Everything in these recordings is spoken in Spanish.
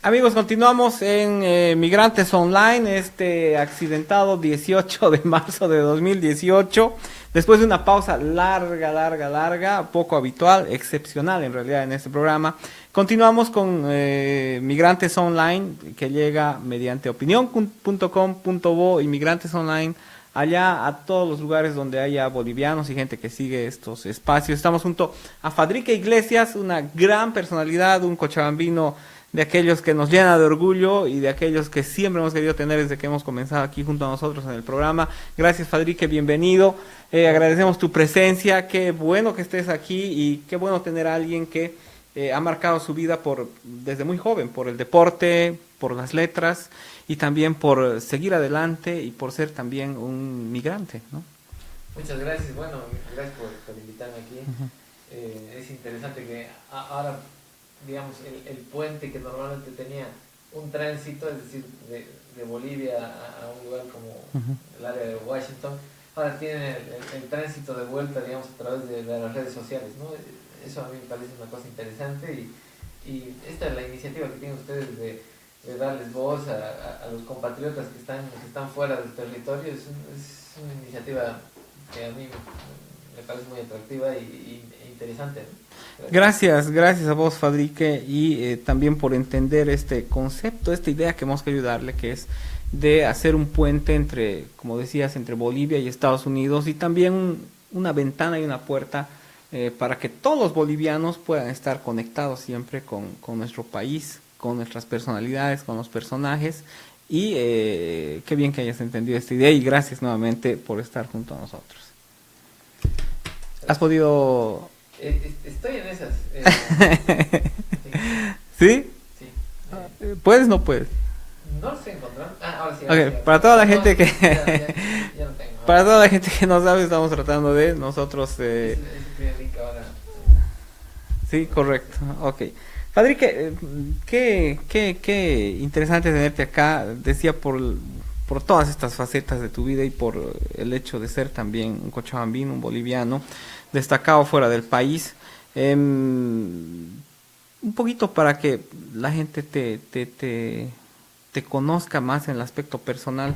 Amigos, continuamos en Migrantes Online, este accidentado 18 de marzo de 2018, después de una pausa larga, poco habitual, excepcional en realidad en este programa. Continuamos con Migrantes Online, que llega mediante opinión.com.bo y Migrantes Online, allá a todos los lugares donde haya bolivianos y gente que sigue estos espacios. Estamos junto a Fadrique Iglesias, una gran personalidad, un cochabambino de aquellos que nos llena de orgullo y de aquellos que siempre hemos querido tener desde que hemos comenzado aquí junto a nosotros en el programa. Gracias, Fadrique, bienvenido. Agradecemos tu presencia, qué bueno que estés aquí y qué bueno tener a alguien que ha marcado su vida desde muy joven, por el deporte, por las letras y también por seguir adelante y por ser también un migrante, ¿no? Muchas gracias, bueno, gracias por invitarme aquí. Es interesante que ahora, digamos, el puente que normalmente tenía un tránsito, es decir, de Bolivia a un lugar como el área de Washington, ahora tiene el tránsito de vuelta, digamos, a través de las redes sociales, ¿no? Eso a mí me parece una cosa interesante y esta es la iniciativa que tienen ustedes de darles voz a los compatriotas que están fuera del territorio. Es una iniciativa que a mí me parece muy atractiva e interesante, ¿no? Gracias a vos, Fadrique, y también por entender este concepto, esta idea que hemos querido darle, que es de hacer un puente entre, como decías, entre Bolivia y Estados Unidos, y también una ventana y una puerta para que todos los bolivianos puedan estar conectados siempre con nuestro país, con nuestras personalidades, con los personajes, y qué bien que hayas entendido esta idea, y gracias nuevamente por estar junto a nosotros. ¿Has podido...? Estoy en esas. ¿Sí? Sí. ¿Puedes o no puedes? No lo sé encontrar. Ahora sí. Okay, para toda la gente que ya lo tengo. para toda la gente que no sabe, estamos tratando de nosotros. Ese primer link ahora. Sí, correcto. Okay. Fadrique, qué interesante tenerte acá. Decía por todas estas facetas de tu vida y por el hecho de ser también un cochabambino, un boliviano destacado fuera del país. Un poquito para que la gente te conozca más en el aspecto personal.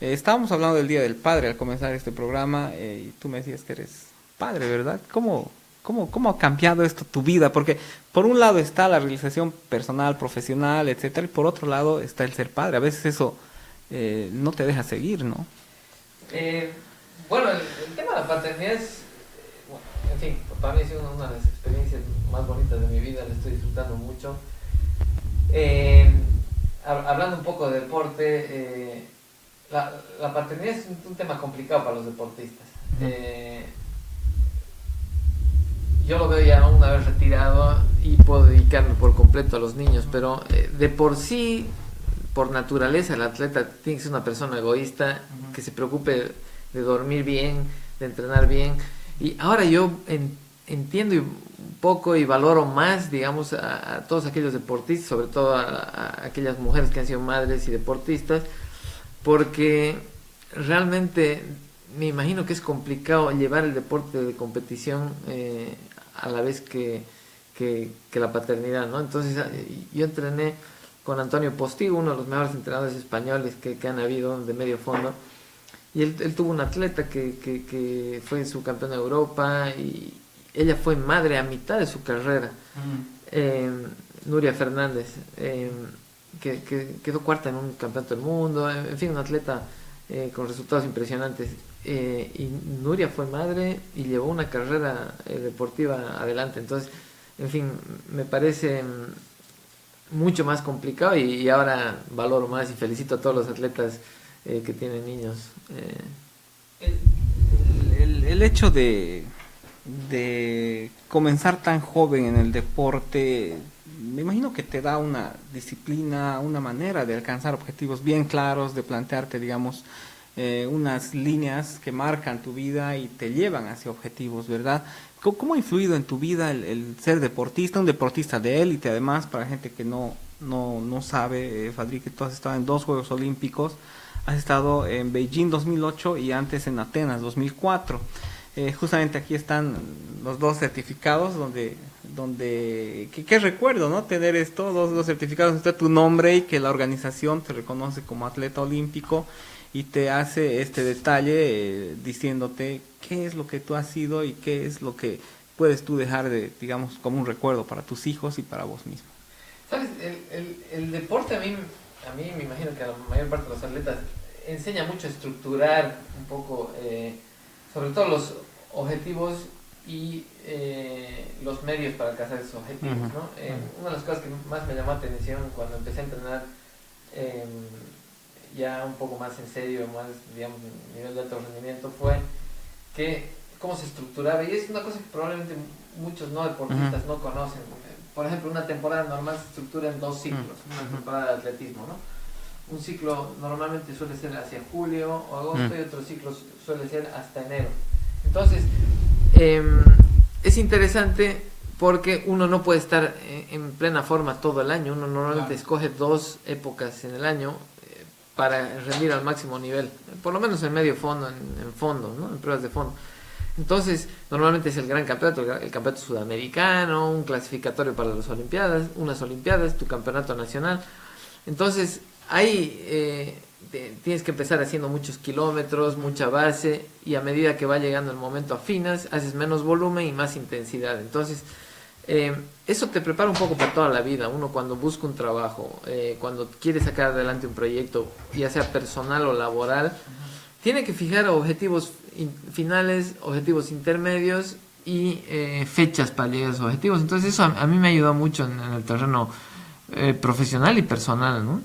Estábamos hablando del Día del Padre al comenzar este programa y tú me decías que eres padre, ¿verdad? ¿Cómo ha cambiado esto tu vida? Porque por un lado está la realización personal, profesional, etcétera, y por otro lado está el ser padre. A veces eso no te deja seguir, ¿no? Bueno, el tema de la paternidad es, bueno, en fin, para mí ha sido una de las experiencias más bonitas de mi vida, la estoy disfrutando mucho. Hablando un poco de deporte, la paternidad es un tema complicado para los deportistas. Yo lo veo ya una vez retirado y puedo dedicarme por completo a los niños, pero de por sí, por naturaleza, el atleta tiene que ser una persona egoísta, que se preocupe de dormir bien, de entrenar bien. Y ahora yo entiendo un poco y valoro más, digamos, a todos aquellos deportistas, sobre todo a aquellas mujeres que han sido madres y deportistas, porque realmente me imagino que es complicado llevar el deporte de competición a la vez que la paternidad, ¿no? Entonces yo entrené con Antonio Postigo, uno de los mejores entrenadores españoles que han habido de medio fondo, y él tuvo una atleta que fue subcampeona de Europa y ella fue madre a mitad de su carrera. Nuria Fernández, que quedó cuarta en un campeonato del mundo, en fin, una atleta con resultados impresionantes. Y Nuria fue madre y llevó una carrera deportiva adelante. Entonces, en fin, me parece mucho más complicado y ahora valoro más y felicito a todos los atletas que tienen niños. El hecho de comenzar tan joven en el deporte, me imagino que te da una disciplina, una manera de alcanzar objetivos bien claros, de plantearte, digamos, unas líneas que marcan tu vida y te llevan hacia objetivos, ¿verdad? ¿Cómo ha influido en tu vida el ser deportista, un deportista de élite? Además, para gente que no sabe, Fadrique, tú has estado en 2 Juegos Olímpicos, has estado en Beijing 2008 y antes en Atenas 2004. Justamente aquí están los dos certificados qué recuerdo, ¿no? Tener esto, dos certificados, está tu nombre y que la organización te reconoce como atleta olímpico y te hace este detalle diciéndote qué es lo que tú has sido y qué es lo que puedes tú dejar digamos, como un recuerdo para tus hijos y para vos mismo. ¿Sabes? El deporte a mí me imagino que a la mayor parte de los atletas enseña mucho a estructurar un poco, sobre todo los objetivos y los medios para alcanzar esos objetivos, ¿no? Una de las cosas que más me llamó la atención cuando empecé a entrenar ya un poco más en serio, más, digamos, nivel de alto rendimiento, fue que cómo se estructuraba, y es una cosa que probablemente muchos no deportistas no conocen. Por ejemplo, una temporada normal se estructura en 2 ciclos, una temporada de atletismo, ¿no? Un ciclo normalmente suele ser hacia julio o agosto y otro ciclo suele ser hasta enero. Entonces, es interesante porque uno no puede estar en plena forma todo el año. Uno normalmente escoge 2 épocas en el año para rendir al máximo nivel, por lo menos en medio fondo, en fondo, ¿no? En pruebas de fondo. Entonces, normalmente es el gran campeonato, el campeonato sudamericano, un clasificatorio para las Olimpiadas, unas Olimpiadas, tu campeonato nacional. Entonces, ahí tienes que empezar haciendo muchos kilómetros, mucha base, y a medida que va llegando el momento afinas, haces menos volumen y más intensidad. Entonces, eso te prepara un poco para toda la vida. Uno cuando busca un trabajo, cuando quiere sacar adelante un proyecto, ya sea personal o laboral, tiene que fijar objetivos finales, objetivos intermedios y fechas para llegar a esos objetivos. Entonces eso a mí me ayudó mucho en el terreno profesional y personal, ¿no?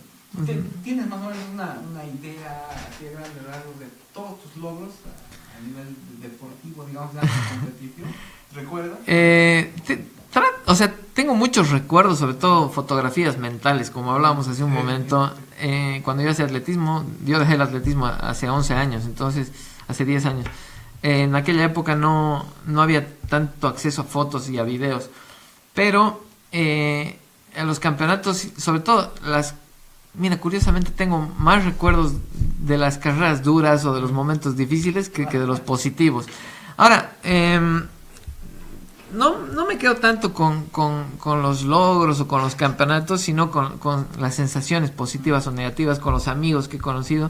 ¿Tienes más o menos una idea así de grande rasgos de todos tus logros a nivel deportivo, digamos, de competición? ¿Recuerdas? O sea, tengo muchos recuerdos, sobre todo fotografías mentales, como hablábamos hace un momento. Cuando yo hacía atletismo, yo dejé el atletismo hace 11 años, entonces, hace 10 años. En aquella época no había tanto acceso a fotos y a videos, pero en los campeonatos, sobre todo mira, curiosamente tengo más recuerdos de las carreras duras o de los momentos difíciles que de los positivos. Ahora, no me quedo tanto con los logros o con los campeonatos, sino con las sensaciones positivas o negativas, con los amigos que he conocido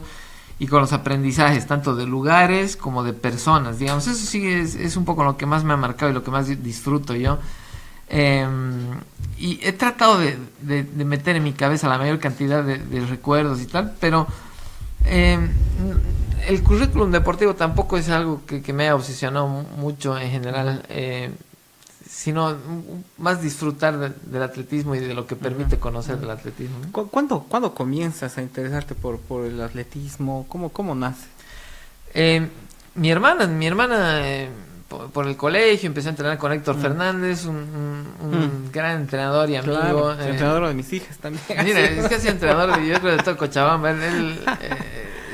y con los aprendizajes, tanto de lugares como de personas, digamos. Eso sí es un poco lo que más me ha marcado y lo que más disfruto yo. Y he tratado de meter en mi cabeza la mayor cantidad de recuerdos y tal, pero el currículum deportivo tampoco es algo que me haya obsesionado mucho en general, sino más disfrutar del atletismo y de lo que permite conocer del atletismo, ¿no? ¿Cuándo comienzas a interesarte por el atletismo? ¿Cómo nace? Mi hermana por el colegio empecé a entrenar con Héctor Fernández, un gran entrenador y amigo. Claro, entrenador de mis hijas también. Mira, es que ha sido entrenador yo creo de todo Cochabamba. Él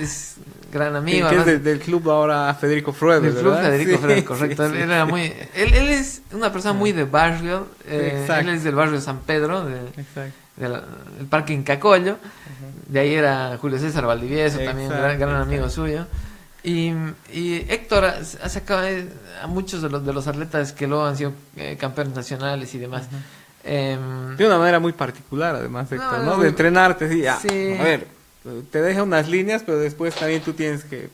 es gran amigo. Que es del club ahora Federico Freude, del club ¿verdad? Federico Freude, correcto. Sí. Él era él es una persona muy de barrio. Él es del barrio San Pedro, del Parque Incacollo. De ahí era Julio César Valdivieso, también un gran amigo suyo. Y Héctor ha sacado a muchos de los atletas que luego han sido campeones nacionales y demás. De una manera muy particular, además, Héctor, ¿no? De entrenarte, sí. A ver, te deja unas líneas, pero después también tú tienes que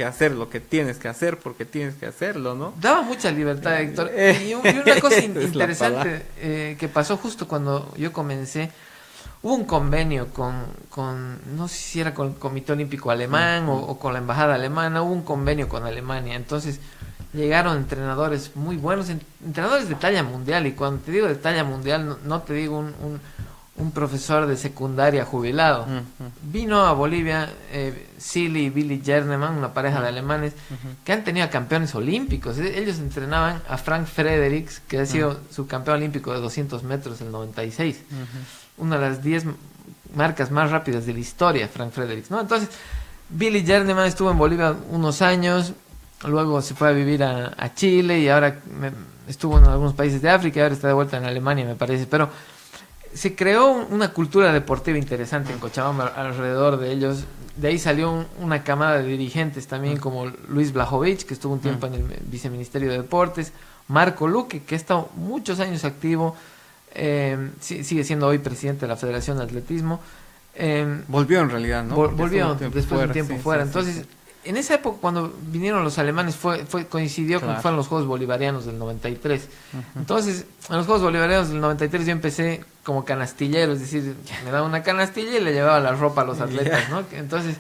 hacer lo que tienes que hacer porque tienes que hacerlo, ¿no? Daba mucha libertad, Héctor. Y una cosa interesante que pasó justo cuando yo comencé. Hubo un convenio con no sé si era con el Comité Olímpico Alemán o con la Embajada Alemana. Hubo un convenio con Alemania. Entonces llegaron entrenadores muy buenos, entrenadores de talla mundial. Y cuando te digo de talla mundial, no te digo un profesor de secundaria jubilado. Vino a Bolivia Silly y Billy Jerneman, una pareja de alemanes que han tenido campeones olímpicos. Ellos entrenaban a Frank Fredericks, que ha sido subcampeón olímpico de 200 metros en el 96. Una de las 10 marcas más rápidas de la historia, Frank Fredericks, ¿no? Entonces, Billy Jerneman estuvo en Bolivia unos años, luego se fue a vivir a Chile y ahora estuvo en algunos países de África y ahora está de vuelta en Alemania, me parece. Pero se creó una cultura deportiva interesante en Cochabamba alrededor de ellos. De ahí salió una camada de dirigentes también como Luis Blajovic, que estuvo un tiempo en el Viceministerio de Deportes, Marco Luque, que ha estado muchos años activo, sigue siendo hoy presidente de la Federación de Atletismo. Volvió en realidad, ¿no? Volvió después de un tiempo fuera. Entonces, en esa época cuando vinieron los alemanes coincidió con que fueron los Juegos Bolivarianos del 93. Entonces, en los Juegos Bolivarianos del 93 yo empecé como canastillero, es decir, me daba una canastilla y le llevaba la ropa a los atletas, ¿no? Entonces,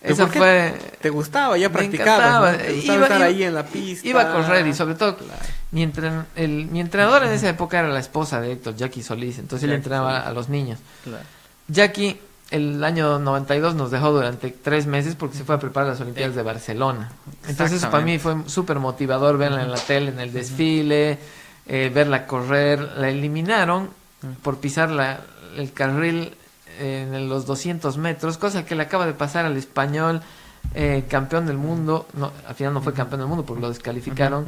esa fue... ¿Te gustaba? ¿Ya practicabas? ¿No? ¿Te gustaba estar ahí en la pista? Iba a correr y sobre todo... Mi entrenador en esa época era la esposa de Héctor, Jackie Solís, entonces él entrenaba a los niños. Jackie... El año 92 nos dejó durante 3 meses porque se fue a preparar las Olimpiadas de Barcelona. Entonces eso para mí fue súper motivador verla en la tele, en el desfile, verla correr. La eliminaron por pisar el carril en los 200 metros, cosa que le acaba de pasar al español, campeón del mundo. No, al final no fue campeón del mundo porque lo descalificaron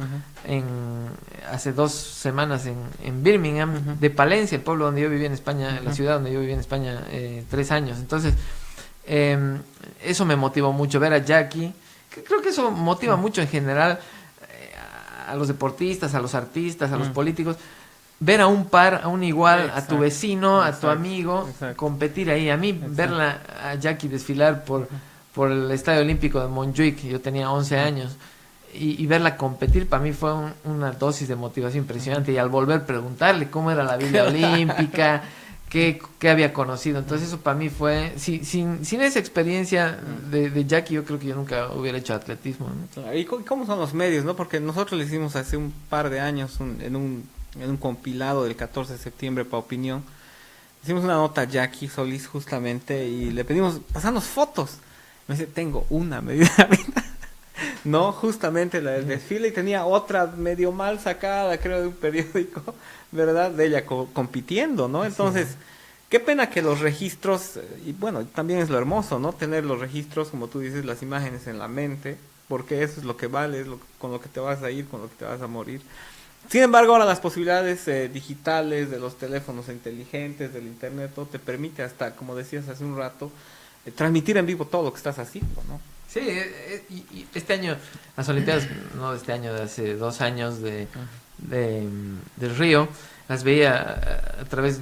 hace 2 semanas en Birmingham, de Palencia, el pueblo donde yo vivía en España, la ciudad donde yo vivía en España 3 años. Entonces eso me motivó mucho, ver a Jackie, que creo que eso motiva mucho en general a los deportistas, a los artistas, a los políticos, ver a un par, a un igual, a tu vecino, a tu amigo, competir ahí. A mí verla a Jackie desfilar por el Estadio Olímpico de Montjuic, yo tenía 11 años, y verla competir para mí fue una dosis de motivación impresionante. Y al volver preguntarle cómo era la vida olímpica, qué había conocido, entonces eso para mí fue, sin esa experiencia de Jackie, yo creo que yo nunca hubiera hecho atletismo, ¿no? ¿Y cómo son los medios, no? Porque nosotros le hicimos hace un par de años en un compilado del 14 de septiembre para Opinión, hicimos una nota a Jackie Solís justamente y le pedimos, pasarnos fotos. Me dice, tengo una medida no, justamente la del desfile, y tenía otra medio mal sacada, creo, de un periódico, ¿verdad? De ella compitiendo, ¿no? Entonces, qué pena que los registros, y bueno, también es lo hermoso, ¿no? Tener los registros, como tú dices, las imágenes en la mente, porque eso es lo que vale, es con lo que te vas a ir, con lo que te vas a morir. Sin embargo, ahora las posibilidades digitales de los teléfonos inteligentes, del internet, todo te permite hasta, como decías hace un rato, transmitir en vivo todo lo que estás haciendo, ¿no? Sí, y este año, las Olimpiadas, no de este año, de hace 2 años del Río, las veía a través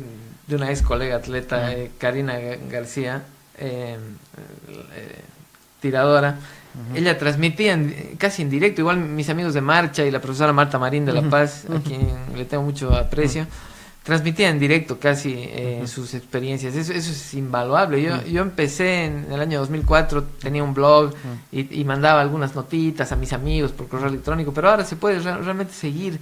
de una ex colega atleta, Karina García, tiradora. Ella transmitía casi en directo, igual mis amigos de marcha y la profesora Marta Marín de La Paz, a quien le tengo mucho aprecio, transmitía en directo casi sus experiencias. Eso es invaluable. Yo empecé en el año 2004, tenía un blog y mandaba algunas notitas a mis amigos por correo electrónico, pero ahora se puede realmente seguir,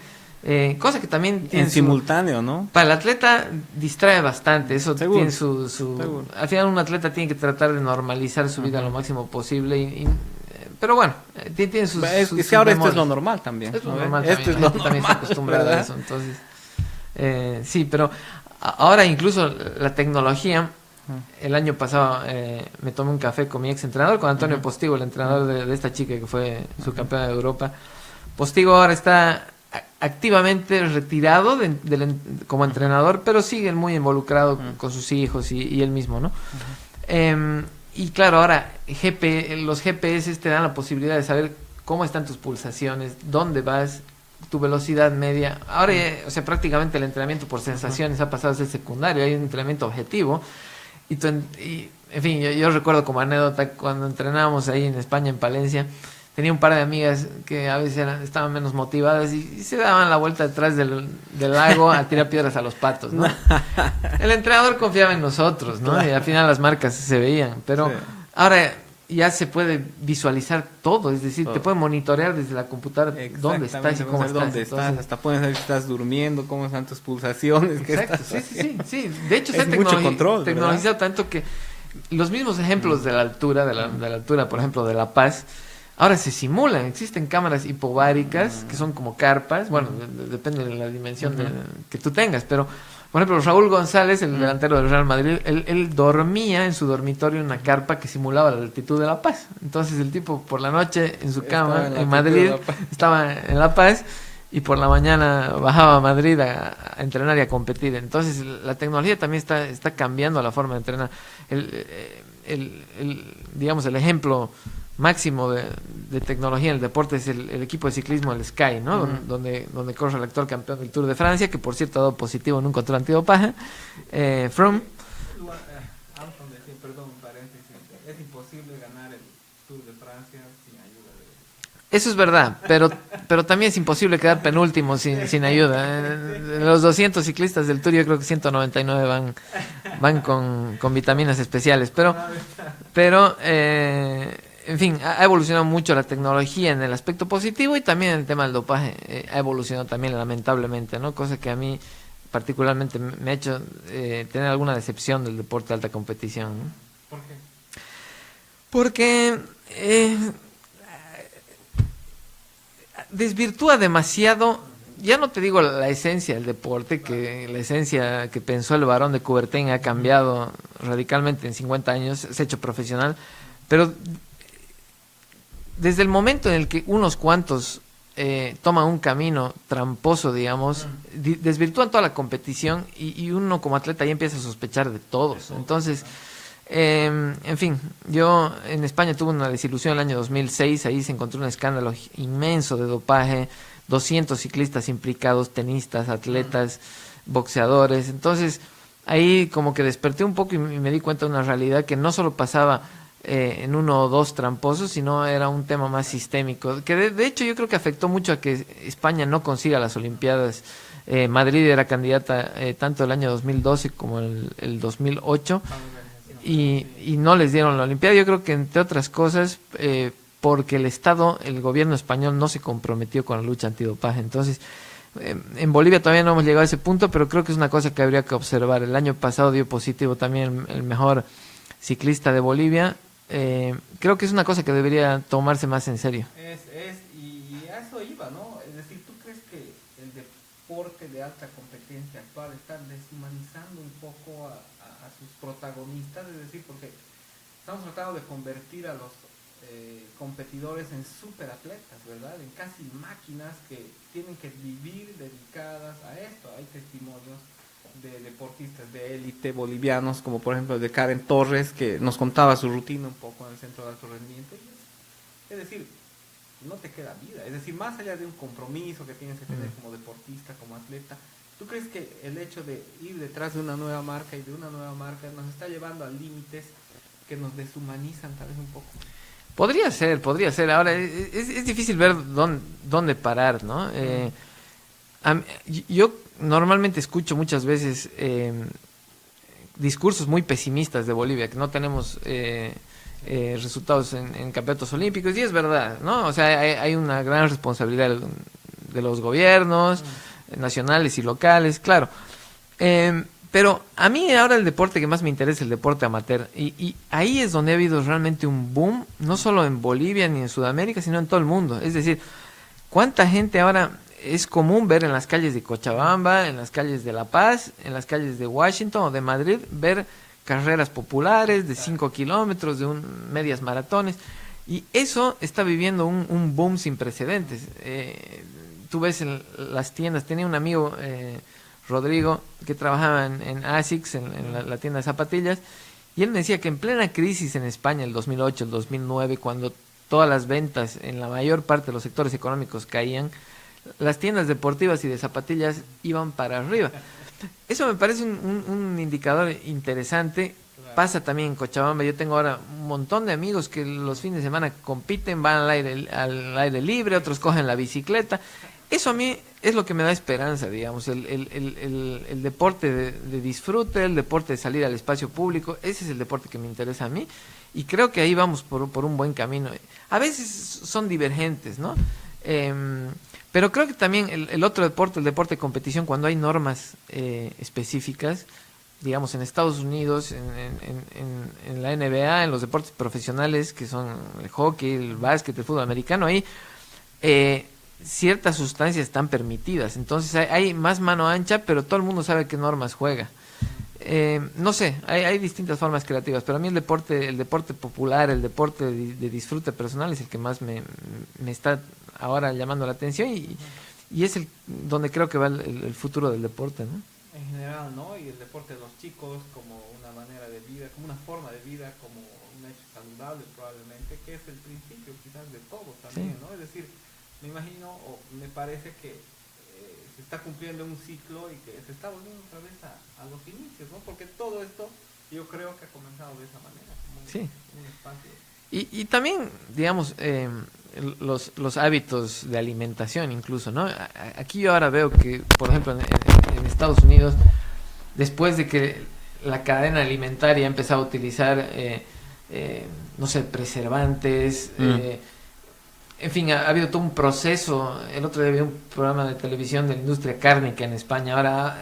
cosa que también tiene en simultáneo, ¿no? Para el atleta distrae bastante, eso Seguro. tiene su al final un atleta tiene que tratar de normalizar su vida lo máximo posible pero bueno, tiene sus es que ahora esto es lo normal también. Es lo ¿no? normal Esto también. es lo También está acostumbrado a eso, entonces sí, pero ahora incluso la tecnología. El año pasado me tomé un café con mi ex entrenador, con Antonio Postigo, el entrenador de esta chica que fue subcampeona de Europa. Postigo ahora está activamente retirado como entrenador, pero sigue muy involucrado con sus hijos y él mismo, ¿no? Y claro, ahora los GPS te dan la posibilidad de saber cómo están tus pulsaciones, dónde vas, tu velocidad media. Ahora, o sea, prácticamente el entrenamiento por sensaciones ha pasado a ser secundario, hay un entrenamiento objetivo. En fin, yo recuerdo como anécdota, cuando entrenábamos ahí en España, en Palencia, tenía un par de amigas que a veces estaban menos motivadas y se daban la vuelta detrás del lago a tirar piedras a los patos, ¿no? El entrenador confiaba en nosotros, ¿no? Y al final las marcas se veían, pero ahora ya se puede visualizar todo, es decir, te puede monitorear desde la computadora dónde estás y cómo estás. Dónde estás, hasta puedes saber si estás durmiendo, cómo están tus pulsaciones. Exacto, sí. De hecho, es mucho control, tecnologizado tanto que los mismos ejemplos de la altura, de la altura, por ejemplo, de La Paz, ahora se simulan. Existen cámaras hipováricas que son como carpas, bueno, depende de la dimensión que tú tengas, pero por ejemplo, Raúl González, el delantero del Real Madrid, él dormía en su dormitorio en una carpa que simulaba la altitud de La Paz. Entonces el tipo por la noche en su cama en Madrid estaba en La Paz y por la mañana bajaba a Madrid a entrenar y a competir. Entonces la tecnología también está cambiando la forma de entrenar. Digamos, el ejemplo máximo de tecnología en el deporte es el equipo de ciclismo, el Sky, ¿no? Donde corre el actual campeón del Tour de Francia, que por cierto ha dado positivo en un control antidopaje, Froome. Perdón, paréntesis, es imposible ganar el Tour de Francia sin ayuda Eso es verdad, pero también es imposible quedar penúltimo sin ayuda. Los 200 ciclistas del Tour, yo creo que 199 van con vitaminas especiales, pero en fin, ha evolucionado mucho la tecnología en el aspecto positivo y también el tema del dopaje ha evolucionado también lamentablemente, ¿no? Cosa que a mí particularmente me ha hecho tener alguna decepción del deporte de alta competición, ¿no? ¿Por qué? Porque desvirtúa demasiado, ya no te digo la esencia del deporte, que la esencia que pensó el Barón de Coubertin ha cambiado radicalmente en 50 años, se ha hecho profesional, pero desde el momento en el que unos cuantos toman un camino tramposo, digamos, desvirtúan toda la competición y uno como atleta ya empieza a sospechar de todos. Entonces, en fin, yo en España tuve una desilusión el año 2006, ahí se encontró un escándalo inmenso de dopaje, 200 ciclistas implicados, tenistas, atletas, boxeadores. Entonces, ahí como que desperté un poco y me di cuenta de una realidad que no solo pasaba en uno o dos tramposos, sino era un tema más sistémico, que de hecho yo creo que afectó mucho a que España no consiga las Olimpiadas. Madrid era candidata tanto el año 2012 como el 2008 y no les dieron la Olimpiada. Yo creo que entre otras cosas porque el gobierno español no se comprometió con la lucha antidopaje. Entonces en Bolivia todavía no hemos llegado a ese punto, pero creo que es una cosa que habría que observar. El año pasado dio positivo también el mejor ciclista de Bolivia. Creo que es una cosa que debería tomarse más en serio. Y a eso iba, ¿no? Es decir, ¿tú crees que el deporte de alta competencia actual está deshumanizando un poco a sus protagonistas? Es decir, porque estamos tratando de convertir a los competidores en superatletas, ¿verdad? En casi máquinas que tienen que vivir dedicadas a esto. Hay testimonios de deportistas de élite bolivianos, como por ejemplo el de Karen Torres, que nos contaba su rutina un poco en el centro de alto rendimiento. Es decir, no te queda vida. Es decir, más allá de un compromiso que tienes que tener como deportista, como atleta, ¿tú crees que el hecho de ir detrás de una nueva marca y de una nueva marca nos está llevando a límites que nos deshumanizan tal vez un poco? Podría ser. Ahora, es difícil ver dónde parar, ¿no? Yo normalmente escucho muchas veces discursos muy pesimistas de Bolivia, que no tenemos resultados en campeonatos olímpicos, y es verdad, ¿no? O sea, hay una gran responsabilidad de los gobiernos nacionales y locales, claro. Pero a mí ahora el deporte que más me interesa es el deporte amateur, y ahí es donde ha habido realmente un boom, no solo en Bolivia ni en Sudamérica, sino en todo el mundo. Es decir, ¿cuánta gente ahora es común ver en las calles de Cochabamba, en las calles de La Paz, en las calles de Washington o de Madrid, ver carreras populares de 5 kilómetros, de medias maratones? Y eso está viviendo un boom sin precedentes. Tú ves en las tiendas, tenía un amigo, Rodrigo, que trabajaba en ASICS, en la tienda de zapatillas, y él me decía que en plena crisis en España, el 2008, el 2009, cuando todas las ventas en la mayor parte de los sectores económicos caían, las tiendas deportivas y de zapatillas iban para arriba. Eso me parece un indicador interesante. Pasa también en Cochabamba. Yo tengo ahora un montón de amigos que los fines de semana compiten, van al aire libre, otros cogen la bicicleta. Eso a mí es lo que me da esperanza, digamos, el deporte de disfrute, el deporte de salir al espacio público. Ese es el deporte que me interesa a mí, y creo que ahí vamos por un buen camino. A veces son divergentes, ¿no? Pero creo que también el otro deporte, el deporte de competición, cuando hay normas específicas, digamos en Estados Unidos, en la NBA, en los deportes profesionales, que son el hockey, el básquet, el fútbol americano, ahí ciertas sustancias están permitidas. Entonces hay más mano ancha, pero todo el mundo sabe qué normas juega. No sé, hay distintas formas creativas, pero a mí el deporte popular, el deporte de disfrute personal es el que más me está ahora llamando la atención, y y es donde creo que va el futuro del deporte, ¿no? En general, ¿no? Y el deporte de los chicos como una manera de vida, como una forma de vida, como un hecho saludable probablemente, que es el principio quizás de todo también, ¿no? Es decir, me imagino o me parece que se está cumpliendo un ciclo y que se está volviendo otra vez a los inicios, ¿no? Porque todo esto yo creo que ha comenzado de esa manera, como un espacio. Y también, digamos, los hábitos de alimentación incluso, ¿no? Aquí yo ahora veo que, por ejemplo, en Estados Unidos, después de que la cadena alimentaria ha empezado a utilizar, no sé, preservantes, en fin, ha habido todo un proceso. El otro día vi un programa de televisión de la industria cárnica en España. Ahora,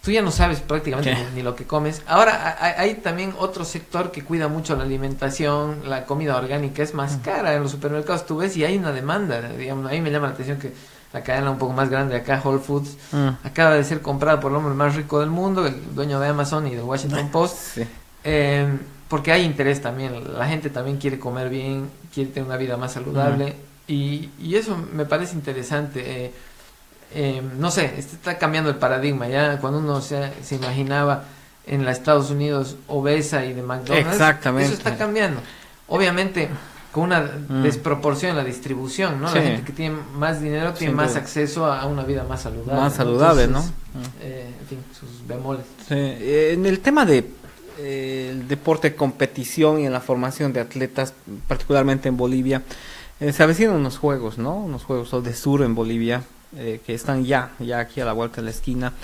tú ya no sabes prácticamente ni lo que comes. Ahora hay también otro sector que cuida mucho la alimentación. La comida orgánica es más cara en los supermercados, tú ves, y hay una demanda. Digamos, a mí me llama la atención que la cadena un poco más grande acá, Whole Foods, acaba de ser comprada por el hombre más rico del mundo, el dueño de Amazon y del Washington Post. Sí. Porque hay interés también, la gente también quiere comer bien, quiere tener una vida más saludable, y eso me parece interesante. No sé, está cambiando el paradigma. Ya cuando uno se imaginaba en los Estados Unidos obesa y de McDonald's, exactamente, eso está cambiando. Obviamente con una desproporción en la distribución, ¿no? Sí. La gente que tiene más dinero tiene más acceso a una vida más saludable. Más saludable, entonces, ¿no? En fin, sus bemoles. Sí. En el tema de el deporte de competición y en la formación de atletas, particularmente en Bolivia, se avecinan unos juegos, ¿no? Unos juegos de sur en Bolivia, que están ya aquí a la vuelta de la esquina.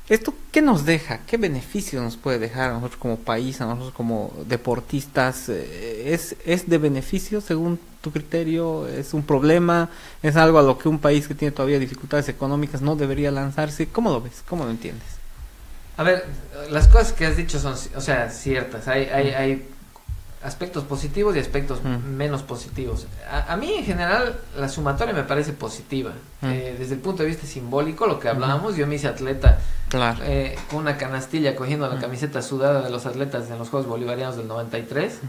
¿Esto qué nos deja? ¿Qué beneficios nos puede dejar a nosotros como país, a nosotros como deportistas? ¿Es de beneficio según tu criterio? ¿Es un problema? ¿Es algo a lo que un país que tiene todavía dificultades económicas no debería lanzarse? ¿Cómo lo ves? ¿Cómo lo entiendes? A ver, las cosas que has dicho son, o sea, ciertas. Hay aspectos positivos y aspectos menos positivos. A mí en general la sumatoria me parece positiva. Desde el punto de vista simbólico, lo que hablábamos, yo me hice atleta con una canastilla cogiendo la camiseta sudada de los atletas en los Juegos Bolivarianos del 93.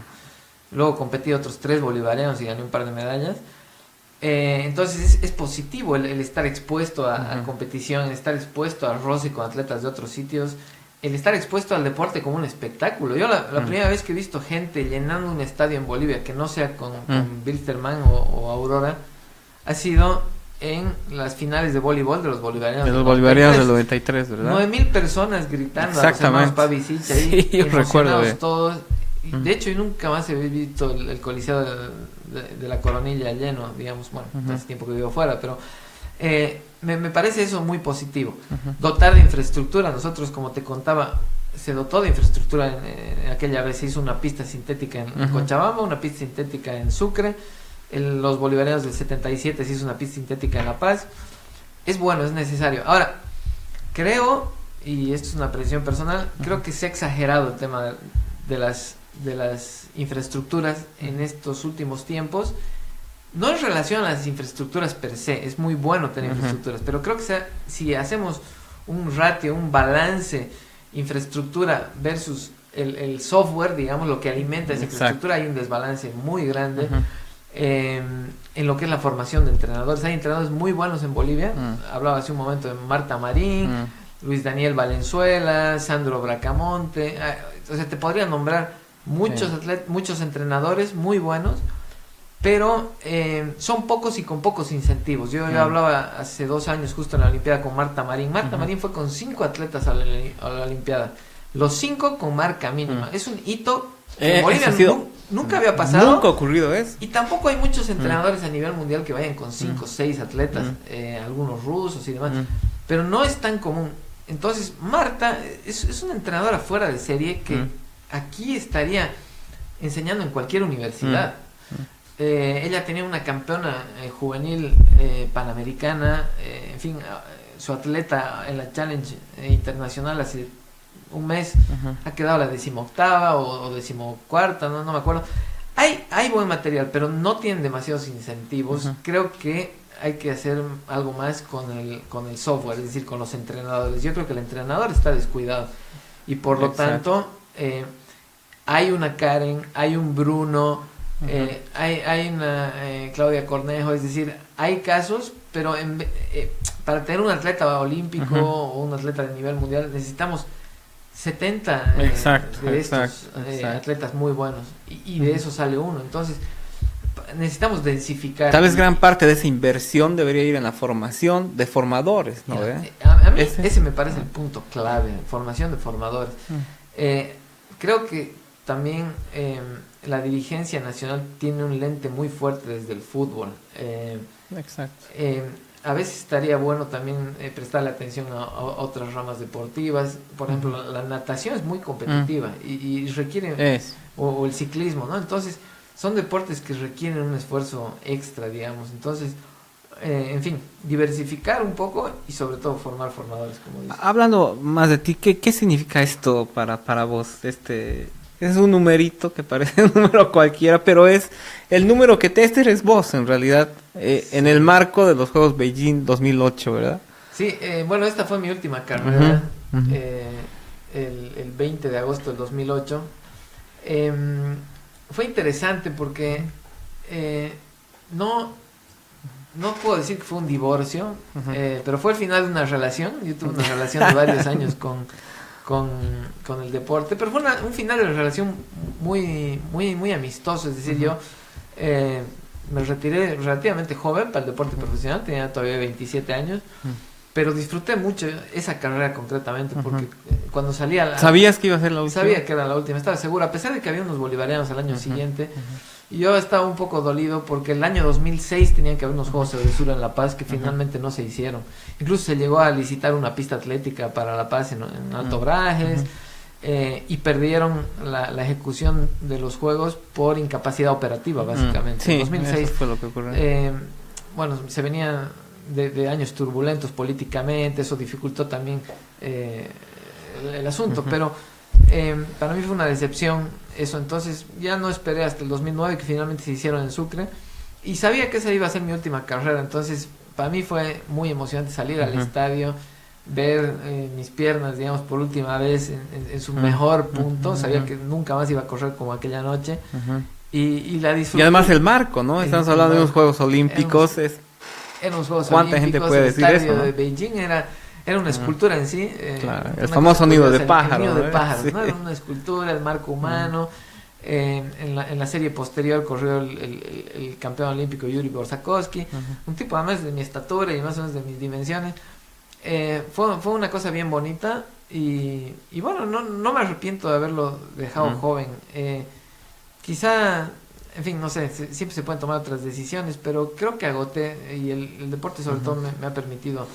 Luego competí otros 3 bolivarianos y gané un par de medallas. Entonces es positivo el estar expuesto a competición, el estar expuesto a roce con atletas de otros sitios, el estar expuesto al deporte como un espectáculo. Yo la primera vez que he visto gente llenando un estadio en Bolivia que no sea con Wilstermann o Aurora ha sido en las finales de voleibol de los bolivarianos. De los bolivarianos del 93, ¿verdad? 9,000 personas gritando a los hermanos Pavicic ahí, sí, yo recuerdo todos. De hecho, yo nunca más he visto el coliseo de la Coronilla lleno, digamos, bueno, hace tiempo que vivo fuera, pero me parece eso muy positivo. Dotar de infraestructura, nosotros, como te contaba, se dotó de infraestructura en aquella vez, se hizo una pista sintética en Cochabamba, una pista sintética en Sucre, en los bolivarianos del 77 se hizo una pista sintética en La Paz. Es bueno, es necesario. Ahora, creo, y esto es una apreciación personal, creo que se ha exagerado el tema de las infraestructuras en estos últimos tiempos, no en relación a las infraestructuras per se, es muy bueno tener infraestructuras, pero creo que si hacemos un ratio, un balance, infraestructura versus el software, digamos, lo que alimenta esa infraestructura, hay un desbalance muy grande en lo que es la formación de entrenadores. Hay entrenadores muy buenos en Bolivia, hablaba hace un momento de Marta Marín, Luis Daniel Valenzuela, Sandro Bracamonte, o sea, te podría nombrar muchos atletas, muchos entrenadores muy buenos, pero son pocos y con pocos incentivos. Yo hablaba hace 2 años justo en la Olimpiada con Marta Marín. Marta Marín fue con 5 atletas a la Olimpiada, los 5 con marca mínima. Es un hito que en Bolivia nunca había pasado, nunca ha ocurrido eso, y tampoco hay muchos entrenadores a nivel mundial que vayan con 5 o 6 atletas, algunos rusos y demás, pero no es tan común. Entonces Marta es una entrenadora fuera de serie que aquí estaría enseñando en cualquier universidad. Ella tenía una campeona juvenil panamericana, en fin, su atleta en la Challenge internacional hace un mes ha quedado la 18ª o 14ª, no me acuerdo. Hay buen material, pero no tienen demasiados incentivos. Creo que hay que hacer algo más con el software, es decir, con los entrenadores. Yo creo que el entrenador está descuidado y por lo tanto hay una Karen, hay un Bruno, Hay una Claudia Cornejo, es decir, hay casos, pero para tener un atleta olímpico o un atleta de nivel mundial necesitamos 70 de estos atletas muy buenos y de eso sale uno. Entonces necesitamos densificar. Tal vez gran parte de esa inversión debería ir en la formación de formadores, ¿no? A mí ese me parece el punto clave, formación de formadores. Creo que también la dirigencia nacional tiene un lente muy fuerte desde el fútbol. Exacto. A veces estaría bueno también prestarle atención a otras ramas deportivas. Por ejemplo, la natación es muy competitiva y requiere, o el ciclismo, ¿no? Entonces, son deportes que requieren un esfuerzo extra, digamos. Entonces, en fin, diversificar un poco y sobre todo formar formadores, como dices. Hablando más de ti, ¿qué significa esto para vos? Es un numerito que parece un número cualquiera, pero es el número que te eres vos, en realidad, en el marco de los Juegos Beijing 2008, ¿verdad? Sí, bueno, esta fue mi última carrera, el 20 de agosto del 2008. Fue interesante porque no puedo decir que fue un divorcio, pero fue el final de una relación. Yo tuve una relación de varios años con el deporte, pero fue un final de una relación muy amistoso. Es decir, yo me retiré relativamente joven para el deporte profesional, tenía todavía 27 años, pero disfruté mucho esa carrera concretamente porque cuando salía... ¿Sabías que iba a ser la última? Sabía que era la última, estaba seguro, a pesar de que había unos bolivarianos al año siguiente. Y yo estaba un poco dolido porque el año 2006 tenían que haber unos Juegos de Sur en La Paz que finalmente no se hicieron. Incluso se llegó a licitar una pista atlética para La Paz en Alto Brajes, y perdieron la ejecución de los Juegos por incapacidad operativa, básicamente. Sí, 2006 eso fue lo que ocurrió. bueno, se venía de años turbulentos políticamente, eso dificultó también el asunto, pero para mí fue una decepción eso. Entonces ya no esperé hasta el 2009 que finalmente se hicieron en Sucre y sabía que esa iba a ser mi última carrera. Entonces para mí fue muy emocionante salir al estadio, ver mis piernas, digamos, por última vez en su mejor punto. Sabía que nunca más iba a correr como aquella noche y la disfruté. Y además el marco, ¿no? Estamos hablando de unos Juegos Olímpicos. En los Juegos ¿Cuánta Olímpicos, gente puede decir el eso, estadio no? de Beijing era una escultura en sí. Claro, el famoso nido de pájaros. El nido de pájaros, sí. ¿no? Era una escultura, el marco humano. En la serie posterior corrió el campeón olímpico Yuri Borsakovsky, un tipo además de mi estatura y más o menos de mis dimensiones. Fue una cosa bien bonita y bueno, no me arrepiento de haberlo dejado joven. Quizá, en fin, no sé, siempre se pueden tomar otras decisiones, pero creo que agoté y el deporte sobre todo me ha permitido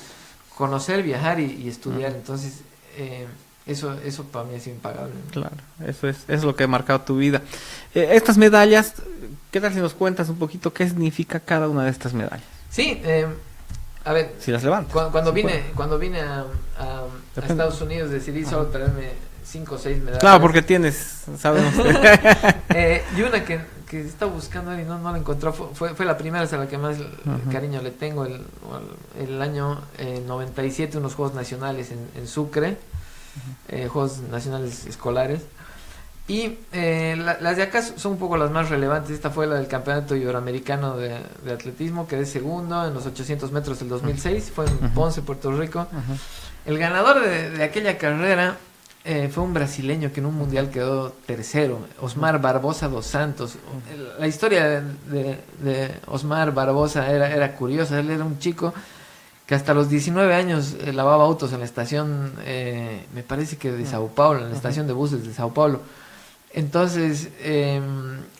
conocer, viajar y estudiar. Entonces eso para mí ha sido impagable. Claro, eso es lo que ha marcado tu vida. Estas medallas, ¿qué tal si nos cuentas un poquito qué significa cada una de estas medallas? Sí, a ver, si las levantas. Cuando vine a Estados Unidos decidí solo traerme 5 o 6 medallas. Claro, porque sabemos. Y una que estaba buscando y no la encontró, fue la primera, a la que más cariño le tengo, el año 97, unos Juegos Nacionales en Sucre, Juegos Nacionales Escolares. Y las de acá son un poco las más relevantes. Esta fue la del Campeonato Iberoamericano de Atletismo, quedé segundo en los 800 metros del 2006, fue en Ponce, Puerto Rico. El ganador de aquella carrera fue un brasileño que en un mundial quedó tercero, Osmar Barbosa dos Santos. La historia de Osmar Barbosa era curiosa. Él era un chico que hasta los 19 años lavaba autos en la estación, me parece que de Sao Paulo, en la estación de buses de Sao Paulo. Entonces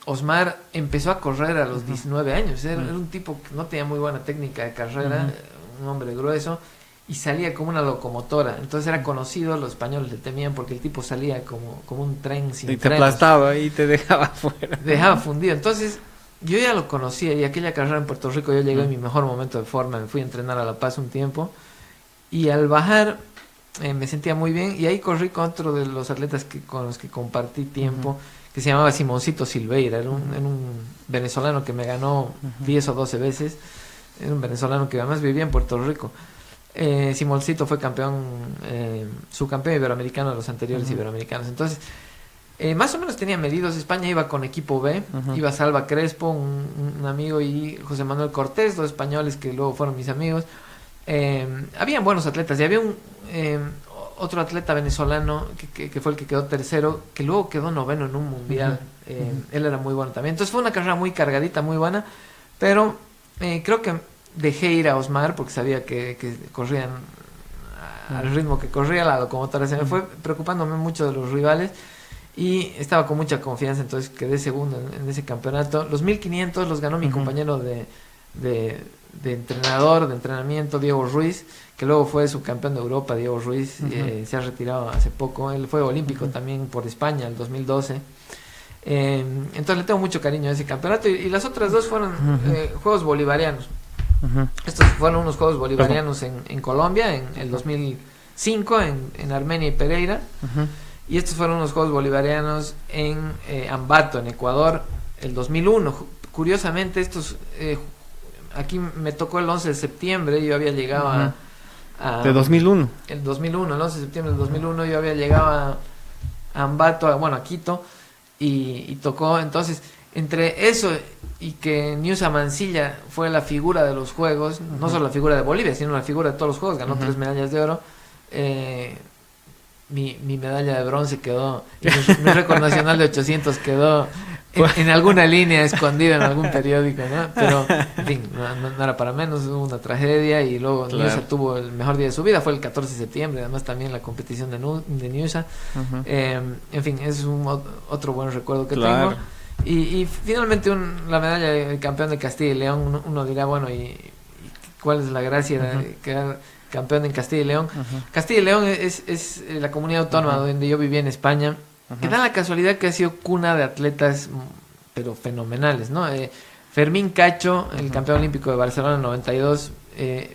Osmar empezó a correr a los 19 años. Era un tipo que no tenía muy buena técnica de carrera, un hombre grueso, y salía como una locomotora. Entonces era conocido, los españoles le temían porque el tipo salía como un tren sin frenos. Y te aplastaba y te dejaba fuera. Dejaba fundido. Entonces yo ya lo conocía y aquella carrera en Puerto Rico yo llegué en mi mejor momento de forma. Me fui a entrenar a La Paz un tiempo y al bajar me sentía muy bien y ahí corrí con otro de los atletas con los que compartí tiempo, que se llamaba Simoncito Silveira. Era un venezolano que me ganó 10 o 12 veces. Era un venezolano que además vivía en Puerto Rico. Simoncito fue campeón, subcampeón iberoamericano de los anteriores iberoamericanos. Entonces Más o menos tenía medidos. España iba con equipo B, iba Salva Crespo, un amigo, y José Manuel Cortés, dos españoles que luego fueron mis amigos. Habían buenos atletas y había otro atleta venezolano que fue el que quedó tercero, que luego quedó noveno en un mundial. Él era muy bueno también. Entonces fue una carrera muy cargadita, muy buena, pero creo que dejé ir a Osmar porque sabía que corrían al ritmo que corría la locomotora. Se me fue preocupándome mucho de los rivales y estaba con mucha confianza, entonces quedé segundo en ese campeonato. Los 1500 los ganó mi compañero de entrenador, de entrenamiento, Diego Ruiz, que luego fue subcampeón de Europa. Diego Ruiz se ha retirado hace poco. Él fue olímpico también por España el 2012. Entonces le tengo mucho cariño a ese campeonato. Y las otras dos fueron Juegos Bolivarianos. Estos fueron unos Juegos Bolivarianos en Colombia en el 2005, en Armenia y Pereira. Y estos fueron unos Juegos Bolivarianos en Ambato, en Ecuador, el 2001. Curiosamente, estos aquí me tocó el 11 de septiembre. Yo había llegado de 2001. El 2001, el 11 de septiembre del 2001 yo había llegado a Ambato, a Quito, y tocó. Entonces, entre eso y que Niusa Mancilla fue la figura de los Juegos, no solo la figura de Bolivia, sino la figura de todos los Juegos, ganó 3 medallas de oro. Mi medalla de bronce quedó, y mi récord nacional de 800 quedó en alguna línea escondida en algún periódico, ¿no? Pero, en fin, no era para menos. Hubo una tragedia y luego Niusa tuvo el mejor día de su vida, fue el 14 de septiembre, además también la competición de Niusa. En fin, es otro buen recuerdo que tengo. Y finalmente la medalla de campeón de Castilla y León. Uno dirá, bueno, ¿y cuál es la gracia de quedar campeón en Castilla y León? Castilla y León es la comunidad autónoma donde yo vivía en España, que da la casualidad que ha sido cuna de atletas pero fenomenales, ¿no? Fermín Cacho, el campeón olímpico de Barcelona en 92,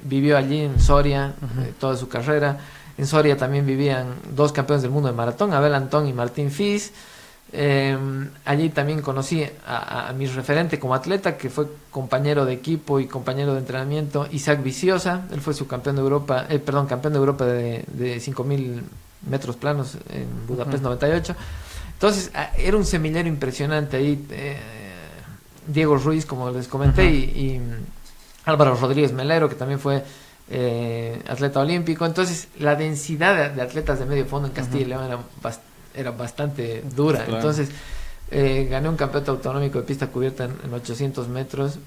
vivió allí en Soria toda su carrera. En Soria también vivían dos campeones del mundo de maratón, Abel Antón y Martín Fis. Allí también conocí a mi referente como atleta, que fue compañero de equipo y compañero de entrenamiento, Isaac Viciosa. Él fue subcampeón de Europa, campeón de Europa de 5000 metros planos en Budapest 98. Entonces era un semillero impresionante ahí. Diego Ruiz, como les comenté, y Álvaro Rodríguez Melero, que también fue atleta olímpico. Entonces la densidad de atletas de medio fondo en Castilla y León era bastante dura. Claro. Entonces gané un campeonato autonómico de pista cubierta en 800 metros.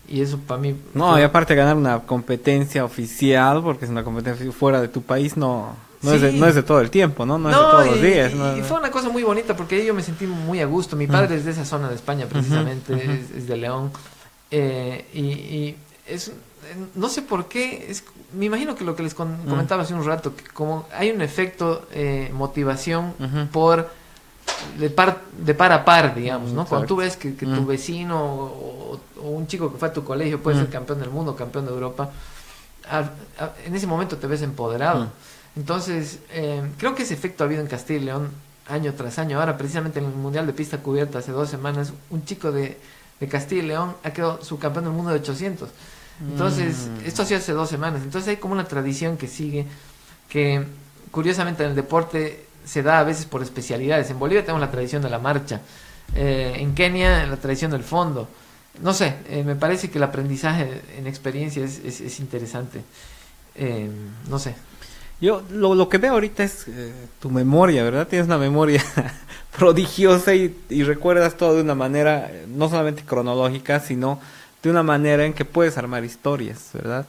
Y eso para mí... No, y aparte ganar una competencia oficial, porque es una competencia fuera de tu país, no es de todo el tiempo, ¿no? No es de todos los días. Y fue una cosa muy bonita, porque yo me sentí muy a gusto. Mi padre es de esa zona de España, precisamente, es de León. Y es... No sé por qué, me imagino que lo que les comentaba hace un rato, que como hay un efecto motivación de par a par, digamos, ¿no? Cuando tú ves que tu vecino o un chico que fue a tu colegio puede ser campeón del mundo, campeón de Europa, en ese momento te ves empoderado. Entonces, creo que ese efecto ha habido en Castilla y León año tras año. Ahora, precisamente en el Mundial de Pista Cubierta, hace 2 semanas, un chico de Castilla y León ha quedado subcampeón del mundo de 800. Entonces, esto ha sido hace 2 semanas. Entonces hay como una tradición que sigue, que curiosamente en el deporte se da a veces por especialidades. En Bolivia tenemos la tradición de la marcha, en Kenia la tradición del fondo. No sé, me parece que el aprendizaje en experiencia es interesante. No sé. Yo lo que veo ahorita es tu memoria, ¿verdad? Tienes una memoria prodigiosa y recuerdas todo de una manera no solamente cronológica, sino de una manera en que puedes armar historias, ¿verdad?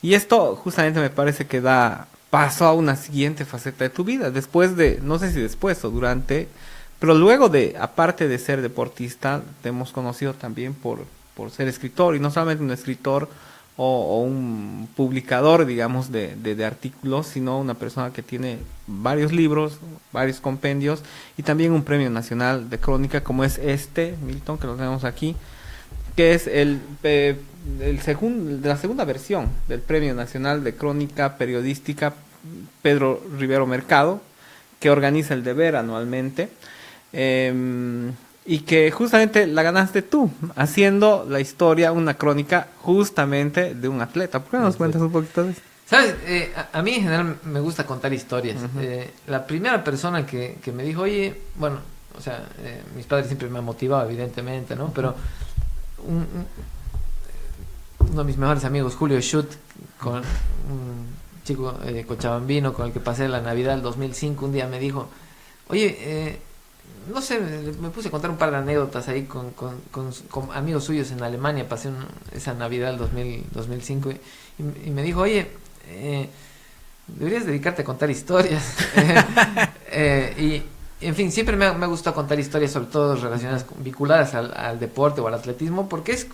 Y esto justamente me parece que da paso a una siguiente faceta de tu vida, después de, no sé si después o durante, pero luego de, aparte de ser deportista, te hemos conocido también por ser escritor, y no solamente un escritor o un publicador, digamos, de artículos, sino una persona que tiene varios libros, varios compendios, y también un premio nacional de crónica, como es Milton, que lo tenemos aquí, que es la segunda versión del Premio Nacional de Crónica Periodística Pedro Rivero Mercado, que organiza El Deber anualmente, y que justamente la ganaste tú, haciendo la historia, una crónica justamente de un atleta. ¿Por qué no nos cuentas un poquito de eso? ¿Sabes? A mí en general me gusta contar historias. La primera persona que me dijo, oye, bueno, o sea, mis padres siempre me han motivado, evidentemente, ¿no? Pero uno de mis mejores amigos, Julio Schut, con un chico cochabambino con el que pasé la Navidad del 2005, un día me dijo, oye, no sé, me puse a contar un par de anécdotas ahí con amigos suyos en Alemania, pasé esa Navidad del 2005 y me dijo, oye, deberías dedicarte a contar historias. Y en fin, siempre me ha gustado contar historias, sobre todo relacionadas, vinculadas al deporte o al atletismo, porque es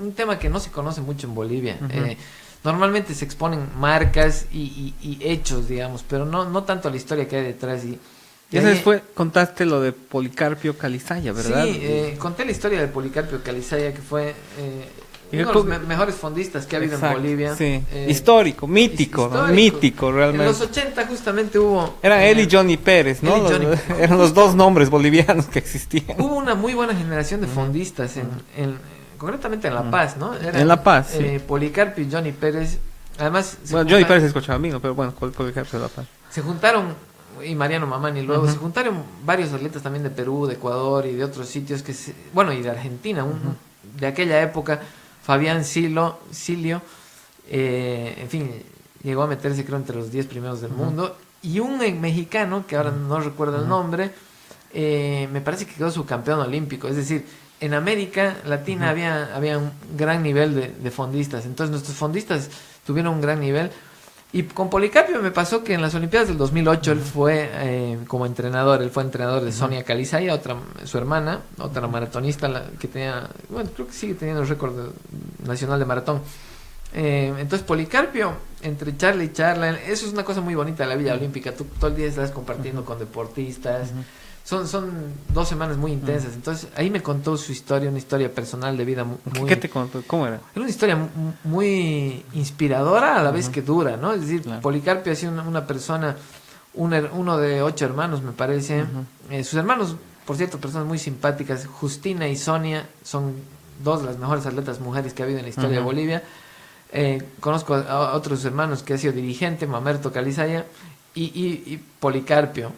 un tema que no se conoce mucho en Bolivia. Normalmente se exponen marcas y hechos, digamos, pero no tanto la historia que hay detrás. Y ese fue, contaste lo de Policarpio Calizaya, ¿verdad? Sí, conté la historia de Policarpio Calizaya, que fue uno de los mejores fondistas que ha habido en Bolivia. Sí. Histórico, mítico, ¿no? Mítico realmente. En los 80 justamente hubo... Era él y Johnny Pérez, ¿no? Eran los dos nombres bolivianos que existían. Hubo una muy buena generación de fondistas, concretamente en La Paz, ¿no? En La Paz, sí. Policarpio y Johnny Pérez, además... Bueno, Johnny Pérez es cochabambino, pero bueno, Policarpio de La Paz. Se juntaron, y Mariano Mamani luego, se juntaron varios atletas también de Perú, de Ecuador y de otros sitios, y de Argentina, de aquella época. Fabián Silio, en fin, llegó a meterse creo entre los 10 primeros del mundo, y un mexicano, que ahora no recuerdo el nombre, me parece que quedó subcampeón olímpico. Es decir, en América Latina había un gran nivel de fondistas, entonces nuestros fondistas tuvieron un gran nivel. Y con Policarpio me pasó que en las Olimpiadas del 2008 él fue como entrenador, él fue entrenador de Sonia Calizaya, su hermana, otra maratonista que tenía, bueno, creo que sigue teniendo el récord nacional de maratón. Entonces Policarpio, entre charla y charla, eso es una cosa muy bonita de la vida olímpica, tú todo el día estás compartiendo con deportistas, son 2 semanas muy intensas. Entonces ahí me contó su historia, una historia personal de vida muy... ¿Qué te contó? ¿Cómo era? Era una historia muy inspiradora a la vez que dura, ¿no? Es decir, claro. Policarpio ha sido una persona, uno de 8 hermanos, me parece. Sus hermanos, por cierto, personas muy simpáticas. Justina y Sonia son 2 de las mejores atletas mujeres que ha habido en la historia de Bolivia. Conozco a otros hermanos que ha sido dirigente, Mamerto Calizaya y Policarpio.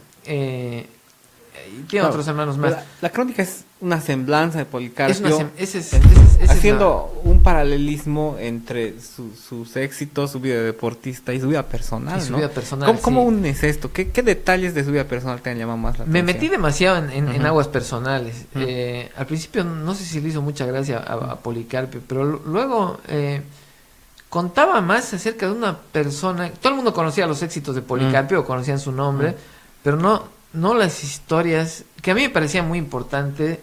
Y tiene otros hermanos más. La crónica es una semblanza de Policarpio, haciendo un paralelismo entre sus éxitos, su vida de deportista y su vida personal, su ¿no? vida personal, ¿Cómo unes esto? ¿Qué detalles de su vida personal te han llamado más la atención? Me metí demasiado en aguas personales. Al principio no sé si le hizo mucha gracia a Policarpio, pero luego contaba más acerca de una persona. Todo el mundo conocía los éxitos de Policarpio, conocían su nombre, pero no las historias, que a mí me parecía muy importante.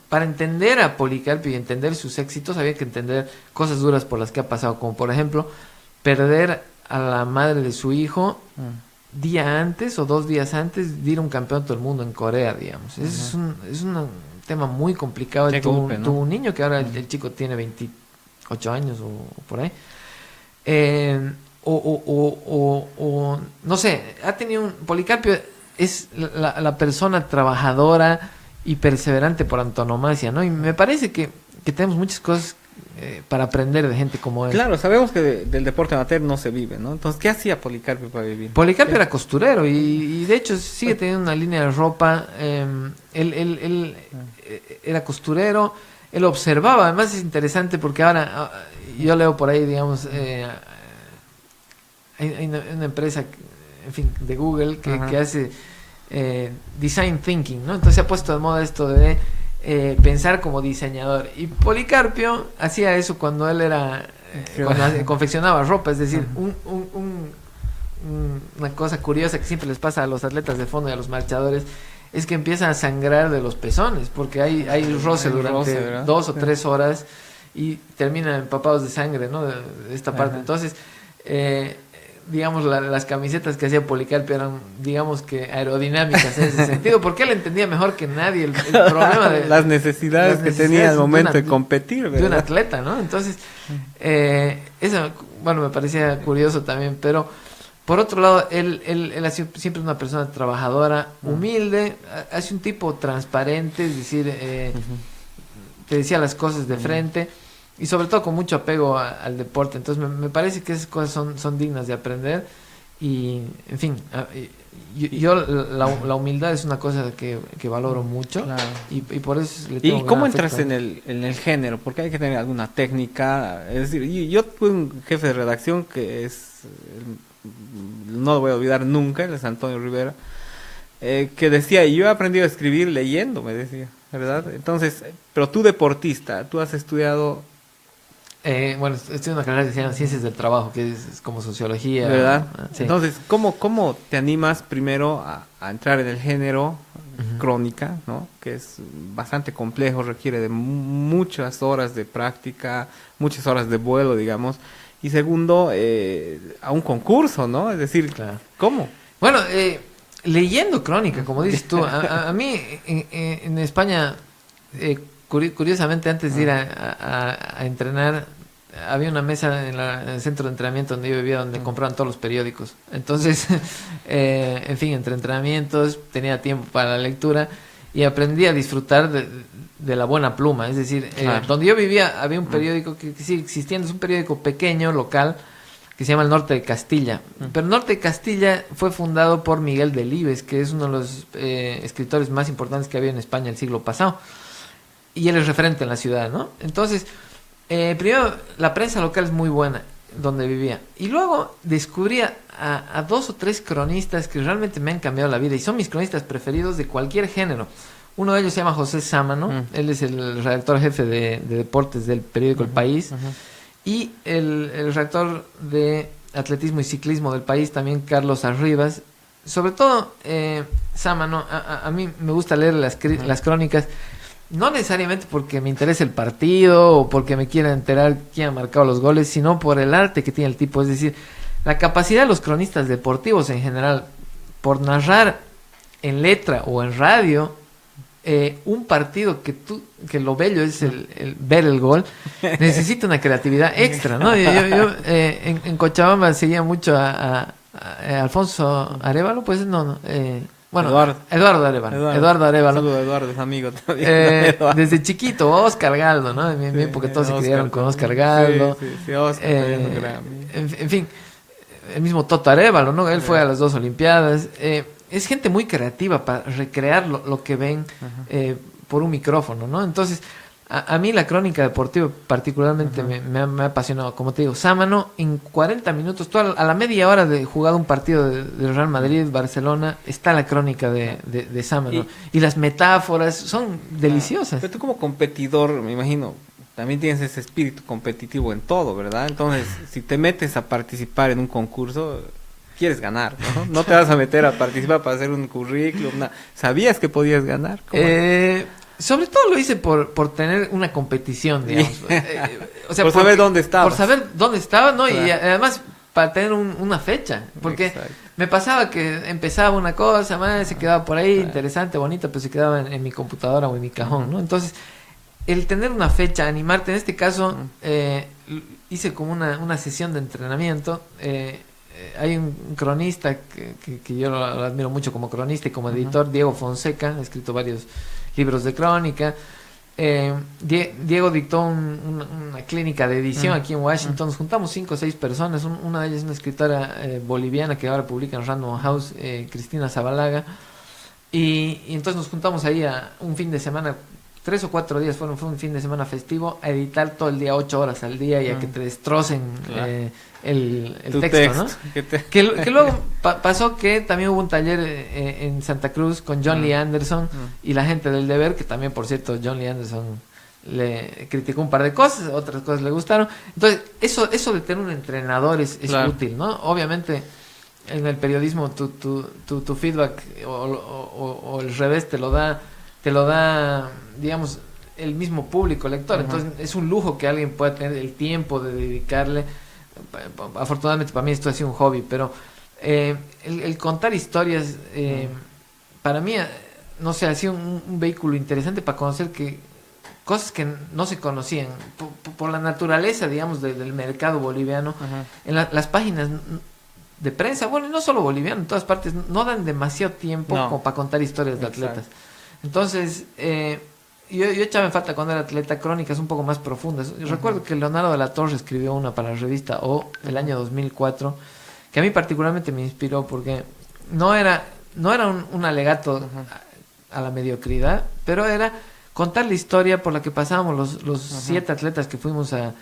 Para entender a Policarpio y entender sus éxitos había que entender cosas duras por las que ha pasado, como por ejemplo perder a la madre de su hijo día antes o 2 días antes de ir a un campeonato del mundo en Corea, digamos. Es un tema muy complicado. Tuvo un niño que ahora el chico tiene 28 años o por ahí. No sé, ha tenido Policarpio es la persona trabajadora y perseverante por antonomasia, ¿no? Y me parece que tenemos muchas cosas para aprender de gente como él. Claro, sabemos que del deporte amateur no se vive, ¿no? Entonces, ¿qué hacía Policarpio para vivir? Policarpio era costurero y de hecho sigue teniendo una línea de ropa. Él era costurero, él observaba. Además es interesante porque ahora yo leo por ahí, digamos, hay una empresa, en fin, de Google que hace design thinking, ¿no? Entonces se ha puesto de moda esto de pensar como diseñador, y Policarpio hacía eso cuando él era cuando confeccionaba ropa. Es decir, una cosa curiosa que siempre les pasa a los atletas de fondo y a los marchadores es que empiezan a sangrar de los pezones porque hay roce durante 2 o 3 horas y terminan empapados de sangre, ¿no? de esta parte. Entonces digamos, las camisetas que hacía Policarpio eran, digamos, que aerodinámicas en ese sentido, porque él entendía mejor que nadie el problema de las necesidades que tenía al momento de competir, ¿verdad? De un atleta, ¿no? Entonces, eso, bueno, me parecía curioso también, pero por otro lado, él ha sido siempre una persona trabajadora, humilde, ha sido un tipo transparente, es decir, te decía las cosas de frente. y sobre todo con mucho apego al deporte. Entonces me parece que esas cosas son dignas de aprender y, en fin, yo la humildad es una cosa que valoro mucho, claro. y por eso le tengo ¿Y cómo gran entras afecto. en el género? Porque hay que tener alguna técnica. Es decir, yo tuve un jefe de redacción que no lo voy a olvidar nunca, él es Antonio Rivera, que decía, yo he aprendido a escribir leyendo, me decía, ¿verdad? Entonces, pero tú deportista, tú has estudiado, Bueno, estoy en una carrera que se llama Ciencias del Trabajo, que es como sociología. ¿verdad? Sí. Entonces, ¿cómo te animas primero a entrar en el género crónica, ¿no? Que es bastante complejo, requiere de muchas horas de práctica, muchas horas de vuelo, digamos. Y segundo, a un concurso, ¿no? Es decir, Claro. ¿cómo? Bueno, leyendo crónica, como dices tú, a mí en España, curiosamente, antes de ir a entrenar, había una mesa en el centro de entrenamiento donde yo vivía, donde compraban todos los periódicos. Entonces, en fin, entre entrenamientos tenía tiempo para la lectura y aprendí a disfrutar de la buena pluma. Es decir, Claro. donde yo vivía había un periódico que sigue existiendo, es un periódico pequeño, local, que se llama El Norte de Castilla. Pero El Norte de Castilla fue fundado por Miguel Delibes, que es uno de los escritores más importantes que había en España el siglo pasado. Y él es referente en la ciudad, ¿no? Entonces, primero, la prensa local es muy buena, donde vivía. Y luego descubrí a 2 o 3 cronistas que realmente me han cambiado la vida y son mis cronistas preferidos de cualquier género. Uno de ellos se llama José Sámano, él es el redactor jefe de deportes del periódico El País. Y el redactor de atletismo y ciclismo del País, también Carlos Arribas. Sobre todo, Sámano, a mí me gusta leer las crónicas, no necesariamente porque me interese el partido o porque me quiera enterar quién ha marcado los goles, sino por el arte que tiene el tipo. Es decir, la capacidad de los cronistas deportivos en general por narrar en letra o en radio un partido que lo bello es el ver el gol, necesita una creatividad extra, ¿no? Yo en Cochabamba seguía mucho a Alfonso Arévalo, pues bueno, Eduardo Arévalo. Saludo a Eduardo, es amigo también. Eduardo. Desde chiquito, Oscar Galdo, ¿no? En mi época todos se criaron con Oscar Galdo. Sí, Oscar también es un gran amigo. En fin, el mismo Toto Arévalo, ¿no? Él fue a las 2 Olimpiadas. Es gente muy creativa para recrear lo que ven por un micrófono, ¿no? Entonces, a mí la crónica deportiva particularmente me ha apasionado. Como te digo, Sámano, en 40 minutos, a la media hora de jugado un partido de Real Madrid, Barcelona, está la crónica de Sámano. Y las metáforas son deliciosas. Pero tú como competidor, me imagino, también tienes ese espíritu competitivo en todo, ¿verdad? Entonces, si te metes a participar en un concurso, quieres ganar, ¿no? No te vas a meter a participar para hacer un currículum. ¿Sabías que podías ganar? Sobre todo lo hice por tener una competición, digamos. O sea, por saber dónde estabas. Por saber dónde estaba, ¿no? Claro. Y además para tener una fecha. Porque Exacto. me pasaba que empezaba una cosa, se quedaba por ahí, interesante, bonita, pero se quedaba en mi computadora o en mi cajón, ¿no? Entonces, el tener una fecha, animarte, en este caso, hice como una sesión de entrenamiento. Hay un cronista que yo lo admiro mucho como cronista y como editor, Diego Fonseca, ha escrito varios libros de crónica. Diego dictó una clínica de edición aquí en Washington. Nos juntamos 5 o 6 personas. Una de ellas es una escritora boliviana que ahora publica en Random House, Cristina Zabalaga. Y entonces nos juntamos ahí a un fin de semana, 3 o 4 días, fue un fin de semana festivo, a editar todo el día, 8 horas al día, y a que te destrocen el texto, ¿no? Que luego pasó que también hubo un taller en Santa Cruz con John Lee Anderson y la gente del Deber, que también, por cierto, John Lee Anderson le criticó un par de cosas, otras cosas le gustaron. Entonces, eso de tener un entrenador es Claro. útil, ¿no? Obviamente, en el periodismo tu feedback o el revés te lo da, digamos, el mismo público lector. Entonces es un lujo que alguien pueda tener el tiempo de dedicarle. Afortunadamente para mí esto ha sido un hobby, pero el contar historias para mí, no sé, ha sido un vehículo interesante para conocer cosas que no se conocían por la naturaleza, digamos, del mercado boliviano. En las páginas de prensa, bueno, y no solo boliviano, en todas partes no dan demasiado tiempo como para contar historias de atletas. Entonces, yo echaba en falta cuando era atleta crónicas un poco más profundas. Yo recuerdo que Leonardo de la Torre escribió una para la revista O el año 2004, que a mí particularmente me inspiró porque no era un alegato a la mediocridad, pero era contar la historia por la que pasábamos los 7 atletas que fuimos a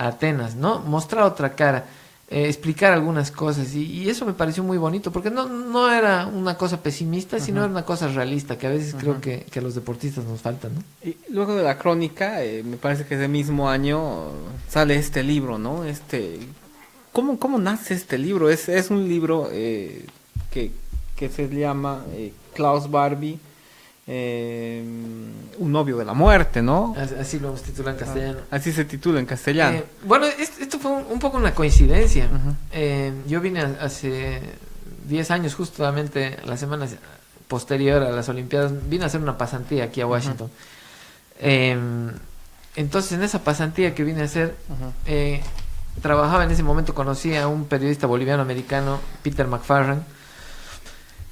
Atenas, ¿no? Mostrar otra cara, explicar algunas cosas, y eso me pareció muy bonito, porque no era una cosa pesimista, sino era una cosa realista, que a veces creo que a los deportistas nos falta, ¿no? Y luego de la crónica, me parece que ese mismo año sale este libro, ¿no? ¿Cómo nace este libro? Es un libro que se llama Klaus Barbie, un novio de la muerte, ¿no? Así lo hemos titulado en castellano. Así se titula en castellano. Bueno, esto fue un poco una coincidencia. Yo vine hace 10 años, justamente la semana posterior a las Olimpiadas, vine a hacer una pasantía aquí a Washington. Entonces, en esa pasantía que vine a hacer, trabajaba en ese momento, conocí a un periodista boliviano-americano, Peter McFarland.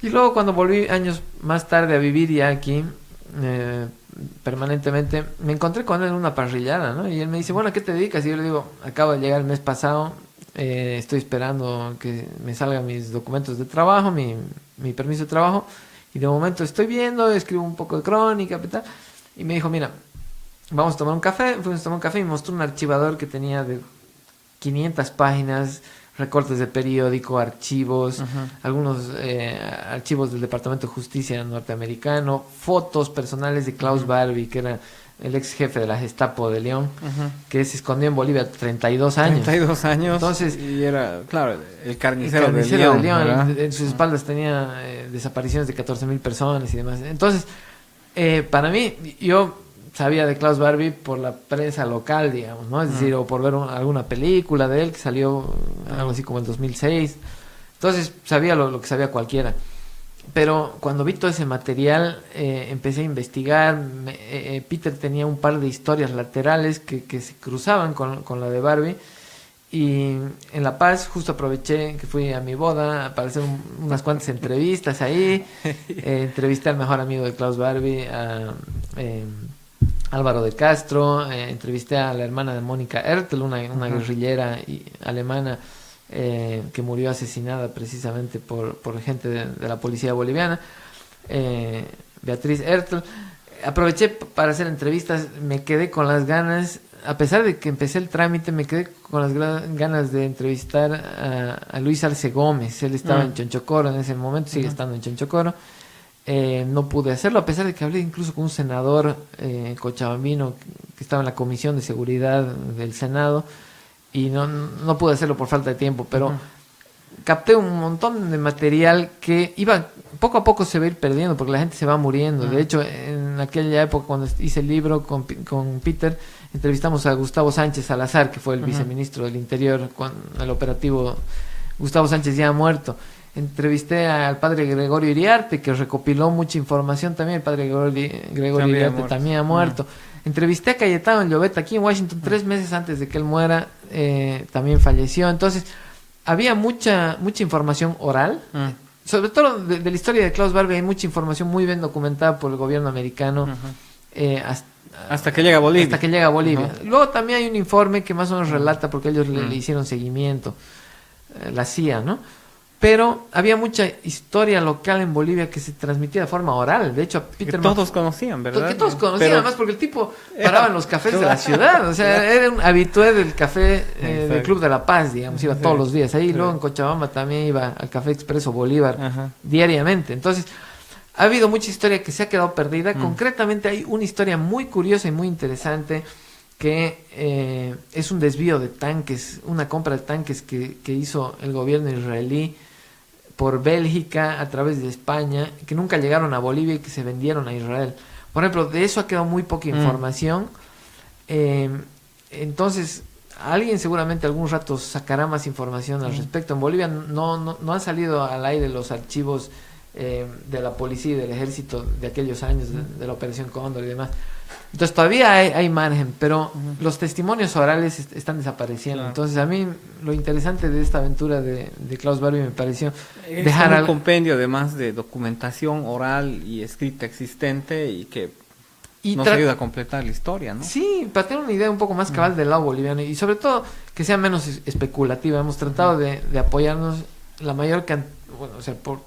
Y luego cuando volví años más tarde a vivir ya aquí, permanentemente, me encontré con él en una parrillada, ¿no? Y él me dice, bueno, ¿a qué te dedicas? Y yo le digo, acabo de llegar el mes pasado, estoy esperando que me salgan mis documentos de trabajo, mi permiso de trabajo, y de momento estoy viendo, escribo un poco de crónica y tal. Y me dijo, mira, vamos a tomar un café. Fuimos a tomar un café y me mostró un archivador que tenía de 500 páginas, recortes de periódico, archivos, algunos archivos del Departamento de Justicia norteamericano, fotos personales de Klaus Barbie, que era el ex jefe de la Gestapo de León, que se escondió en Bolivia 32 años. 32 años. Entonces, y era, claro, el carnicero de León. En sus espaldas tenía desapariciones de 14,000 personas y demás. Entonces, para mí, yo sabía de Klaus Barbie por la prensa local, digamos, ¿no? Es decir, o por ver alguna película de él que salió algo así como en 2006. Entonces, sabía lo que sabía cualquiera. Pero cuando vi todo ese material, empecé a investigar. Peter tenía un par de historias laterales que se cruzaban con la de Barbie. Y en La Paz justo aproveché que fui a mi boda para hacer unas cuantas entrevistas ahí. Entrevisté al mejor amigo de Klaus Barbie, a Álvaro de Castro. Entrevisté a la hermana de Mónica Ertel, una guerrillera alemana que murió asesinada precisamente por gente de la policía boliviana, Beatriz Ertel. Aproveché para hacer entrevistas, me quedé con las ganas, a pesar de que empecé el trámite, me quedé con las ganas de entrevistar a Luis Arce Gómez. Él estaba en Chonchocoro en ese momento, sigue estando en Chonchocoro. No pude hacerlo, a pesar de que hablé incluso con un senador cochabambino que estaba en la Comisión de Seguridad del Senado, y no pude hacerlo por falta de tiempo, pero capté un montón de material que poco a poco se va a ir perdiendo porque la gente se va muriendo. De hecho, en aquella época, cuando hice el libro con Peter, entrevistamos a Gustavo Sánchez Salazar, que fue el viceministro del Interior con el operativo Gustavo Sánchez ya muerto. Entrevisté al padre Gregorio Iriarte, que recopiló mucha información también. El padre Gregorio Iriarte también ha muerto. Entrevisté a Cayetano Llobet aquí en Washington 3 meses antes de que él muera, también falleció. Entonces, había mucha información oral, sobre todo de la historia de Klaus Barbie. Hay mucha información muy bien documentada por el gobierno americano, hasta que llega a Bolivia. Hasta que llega a Bolivia. Luego también hay un informe que más o menos relata, porque ellos le hicieron seguimiento, la CIA, ¿no? Pero había mucha historia local en Bolivia que se transmitía de forma oral. De hecho, Peter que todos conocían, ¿verdad? Que todos conocían, además, porque el tipo paraba en los cafés de la ciudad. O sea, era un habitué del café del Club de la Paz, digamos. Iba todos los días ahí. Luego en Cochabamba también iba al Café Expreso Bolívar diariamente. Entonces, ha habido mucha historia que se ha quedado perdida. Concretamente, hay una historia muy curiosa y muy interesante que es un desvío de tanques, una compra de tanques que hizo el gobierno israelí por Bélgica a través de España, que nunca llegaron a Bolivia y que se vendieron a Israel. Por ejemplo, de eso ha quedado muy poca información. Entonces, alguien seguramente algún rato sacará más información al respecto. En Bolivia no han salido al aire los archivos de la policía y del ejército de aquellos años, de la Operación Cóndor y demás. Entonces todavía hay margen, pero los testimonios orales están desapareciendo. Entonces a mí lo interesante de esta aventura de Klaus Barbie me pareció dejar un compendio además de documentación oral y escrita existente, y que Y nos ayuda a completar la historia, ¿no? Sí, para tener una idea un poco más cabal del lado boliviano y sobre todo que sea menos especulativa. Hemos tratado de apoyarnos la mayor cantidad, bueno, o sea, por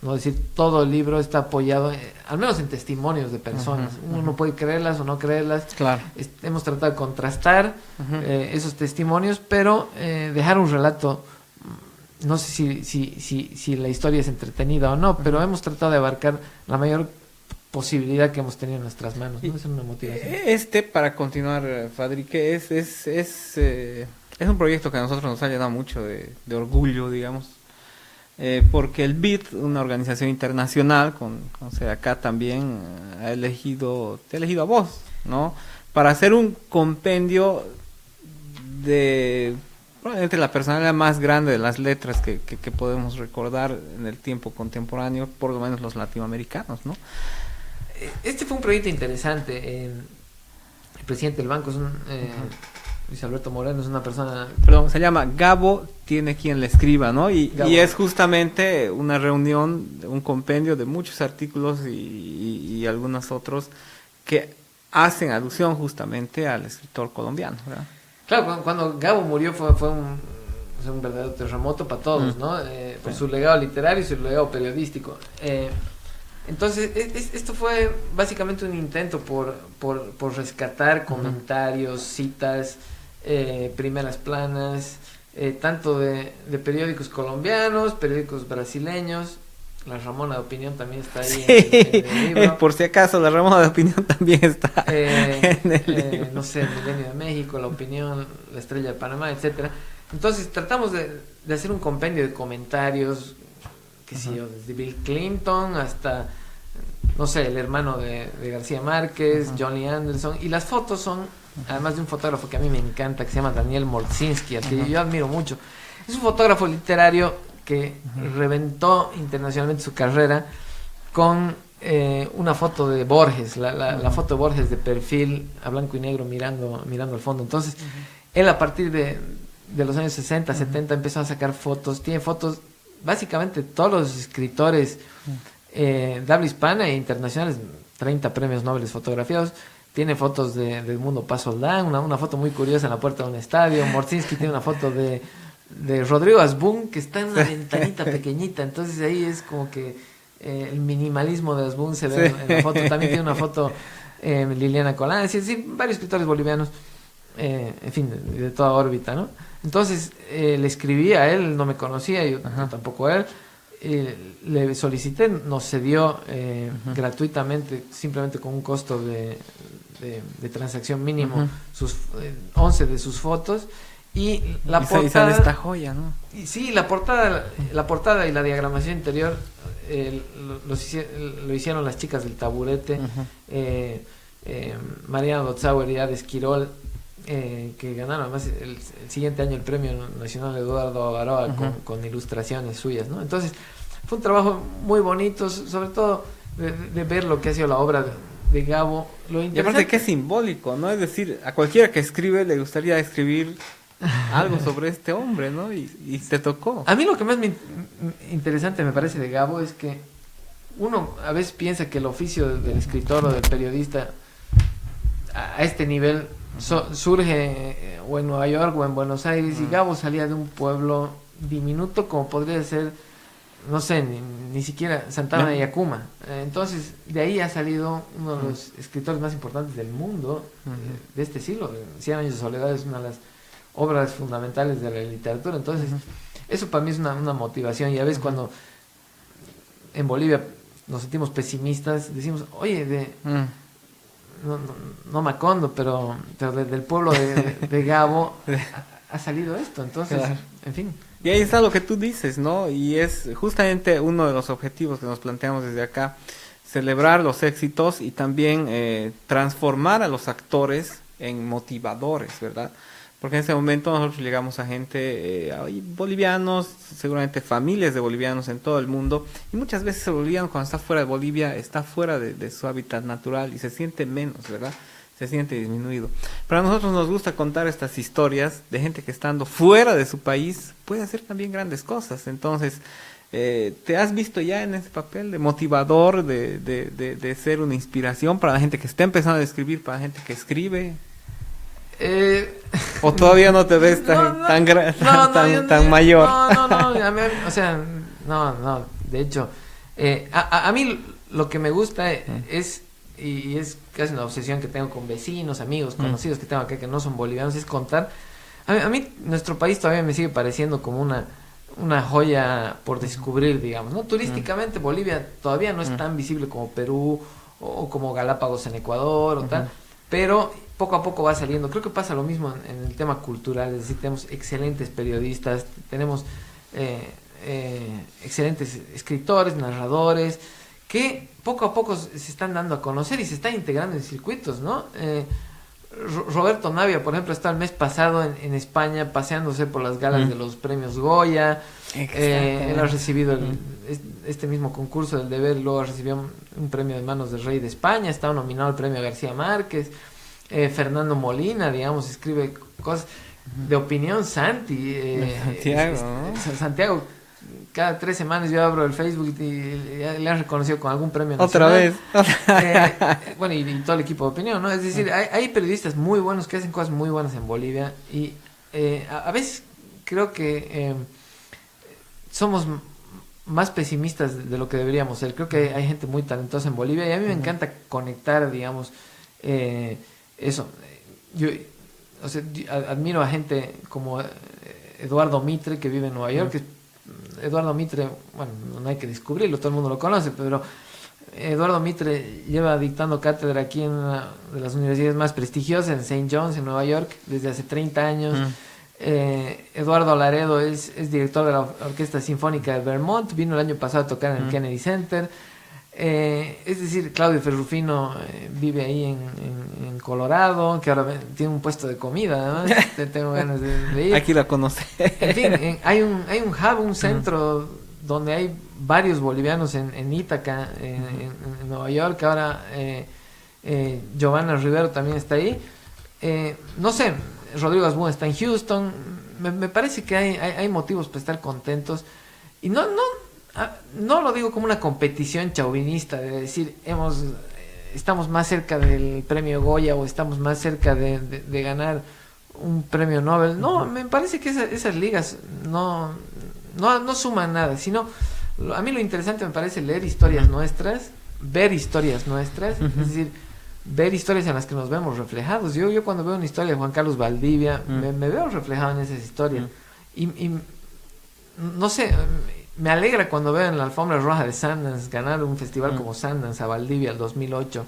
no decir todo el libro está apoyado, al menos en testimonios de personas. Uno puede creerlas o no creerlas. Claro. Hemos tratado de contrastar esos testimonios, pero dejar un relato. No sé si la historia es entretenida o no, pero hemos tratado de abarcar la mayor posibilidad que hemos tenido en nuestras manos, ¿no? Es una motivación. Para continuar, Fadrique, es un proyecto que a nosotros nos ha llenado mucho de orgullo, digamos, porque el BID, una organización internacional, con sede acá también, te ha elegido a vos, ¿no? Para hacer un compendio de probablemente la personalidad más grande de las letras que podemos recordar en el tiempo contemporáneo, por lo menos los latinoamericanos, ¿no? Este fue un proyecto interesante. El presidente del banco es Luis Alberto Moreno, es una persona... Perdón, se llama Gabo tiene quien le escriba, ¿no? Y es justamente una reunión, un compendio de muchos artículos y algunos otros que hacen alusión justamente al escritor colombiano, ¿verdad? Claro, cuando Gabo murió fue un verdadero terremoto para todos, ¿no? Por su legado literario y su legado periodístico. Entonces, esto fue básicamente un intento por rescatar comentarios, citas, primeras planas, tanto de periódicos colombianos, periódicos brasileños. La Ramona de Opinión también está ahí en el libro. Por si acaso, la Ramona de Opinión también está en el libro. No sé, Milenio de México, La Opinión, La Estrella de Panamá, etcétera. Entonces, tratamos de hacer un compendio de comentarios, qué sé yo, desde Bill Clinton hasta, no sé, el hermano de García Márquez, Johnny Anderson, y las fotos son, además de un fotógrafo que a mí me encanta, que se llama Daniel Morzinski, al que yo admiro mucho. Es un fotógrafo literario que reventó internacionalmente su carrera con una foto de Borges, la foto de Borges de perfil, a blanco y negro, mirando al fondo. Entonces, él a partir de los años 60, 70 empezó a sacar fotos, tiene fotos, básicamente todos los escritores de habla hispana e internacionales, 30 premios Nobel fotografiados, tiene fotos del mundo Paz Soldán, una foto muy curiosa en la puerta de un estadio. Morzinski tiene una foto de Rodrigo Asbun, que está en una ventanita pequeñita, entonces ahí es como que el minimalismo de Asbun se ve en la foto. También tiene una foto Liliana Colán, es decir, varios escritores bolivianos, en fin, de toda órbita, ¿no? Entonces le escribí a él, no me conocía, yo tampoco a él, le solicité, nos cedió gratuitamente, simplemente con un costo de transacción mínimo, sus 11 de sus fotos. Y la portada, esta joya, ¿no? Y sí, la portada y la diagramación interior lo hicieron las chicas del Taburete, Mariana Lotzauer y Ades Quirol, que ganaron además el siguiente año el Premio Nacional Eduardo Avaroa con ilustraciones suyas, ¿no? Entonces, fue un trabajo muy bonito, sobre todo de ver lo que ha sido la obra de Gabo. Y aparte que es simbólico, ¿no? Es decir, a cualquiera que escribe le gustaría escribir algo sobre este hombre, ¿no? Y te tocó. A mí lo que más interesante me parece de Gabo es que uno a veces piensa que el oficio del escritor o del periodista a este nivel surge o en Nueva York o en Buenos Aires, y Gabo salía de un pueblo diminuto como podría ser, no sé, ni siquiera Santana de Yacuma. Entonces, de ahí ha salido uno de los escritores más importantes del mundo de este siglo. 100 años de soledad es una de las obras fundamentales de la literatura. Entonces, eso para mí es una motivación. Y a veces cuando en Bolivia nos sentimos pesimistas, decimos, oye, no Macondo, pero del pueblo de Gabo ha salido esto. Entonces, claro. En fin. Y ahí está lo que tú dices, ¿no? Y es justamente uno de los objetivos que nos planteamos desde acá, celebrar los éxitos y también transformar a los actores en motivadores, ¿verdad? Porque en ese momento nosotros llegamos a gente, bolivianos, seguramente familias de bolivianos en todo el mundo, y muchas veces el boliviano cuando está fuera de Bolivia está fuera de su hábitat natural y se siente menos, ¿verdad? Se siente disminuido. Pero a nosotros nos gusta contar estas historias de gente que estando fuera de su país puede hacer también grandes cosas. Entonces, ¿Te has visto ya en ese papel de motivador, de ser una inspiración para la gente que está empezando a escribir, para la gente que escribe? ¿O todavía no te ves tan mayor? O sea, no, de hecho, a mí lo que me gusta es, y es casi una obsesión que tengo con vecinos, amigos, conocidos que tengo acá que no son bolivianos, es contar. A mí nuestro país todavía me sigue pareciendo como una joya por descubrir, digamos, ¿no? Turísticamente Bolivia todavía no es tan visible como Perú o como Galápagos en Ecuador o tal, pero poco a poco va saliendo. Creo que pasa lo mismo en el tema cultural, es decir, tenemos excelentes periodistas, tenemos excelentes escritores, narradores, que poco a poco se están dando a conocer y se están integrando en circuitos, ¿no? Roberto Navia, por ejemplo, está el mes pasado en España paseándose por las galas de los premios Goya. Él ha recibido este mismo concurso del deber, luego recibió un premio de manos del rey de España, estaba nominado al premio García Márquez. Fernando Molina, digamos, escribe cosas de opinión. Santiago, cada 3 semanas yo abro el Facebook y le han reconocido con algún premio nacional. Otra vez. Bueno, y todo el equipo de opinión, ¿no? Es decir, hay periodistas muy buenos que hacen cosas muy buenas en Bolivia y a veces creo que somos más pesimistas de lo que deberíamos ser. Creo que hay gente muy talentosa en Bolivia y a mí me encanta conectar, digamos, eso. Yo admiro a gente como Eduardo Mitre, que vive en Nueva York. Eduardo Mitre, bueno, no hay que descubrirlo, todo el mundo lo conoce, pero Eduardo Mitre lleva dictando cátedra aquí en una de las universidades más prestigiosas, en St. John's, en Nueva York, desde hace 30 años. Eduardo Laredo es director de la Orquesta Sinfónica de Vermont, vino el año pasado a tocar en el Kennedy Center. Es decir, Claudio Ferrufino vive ahí en Colorado, que ahora tiene un puesto de comida, ¿no? Tengo ganas de ir. Aquí la conoce. En fin, hay un hub, un centro donde hay varios bolivianos en Ítaca, en Nueva York. Ahora Giovanna Rivero también está ahí. No sé, Rodrigo Asbun está en Houston. Me parece que hay motivos para estar contentos. Y no lo digo como una competición chauvinista de decir estamos más cerca del premio Goya o estamos más cerca de ganar un premio Nobel. No, me parece que esas ligas no suman nada, sino a mí lo interesante me parece leer historias nuestras, ver historias nuestras, es decir, ver historias en las que nos vemos reflejados. Yo cuando veo una historia de Juan Carlos Valdivia, me veo reflejado en esas historias. Y no sé, me alegra cuando veo en la alfombra roja de Sundance ganar un festival como Sundance a Valdivia el 2008,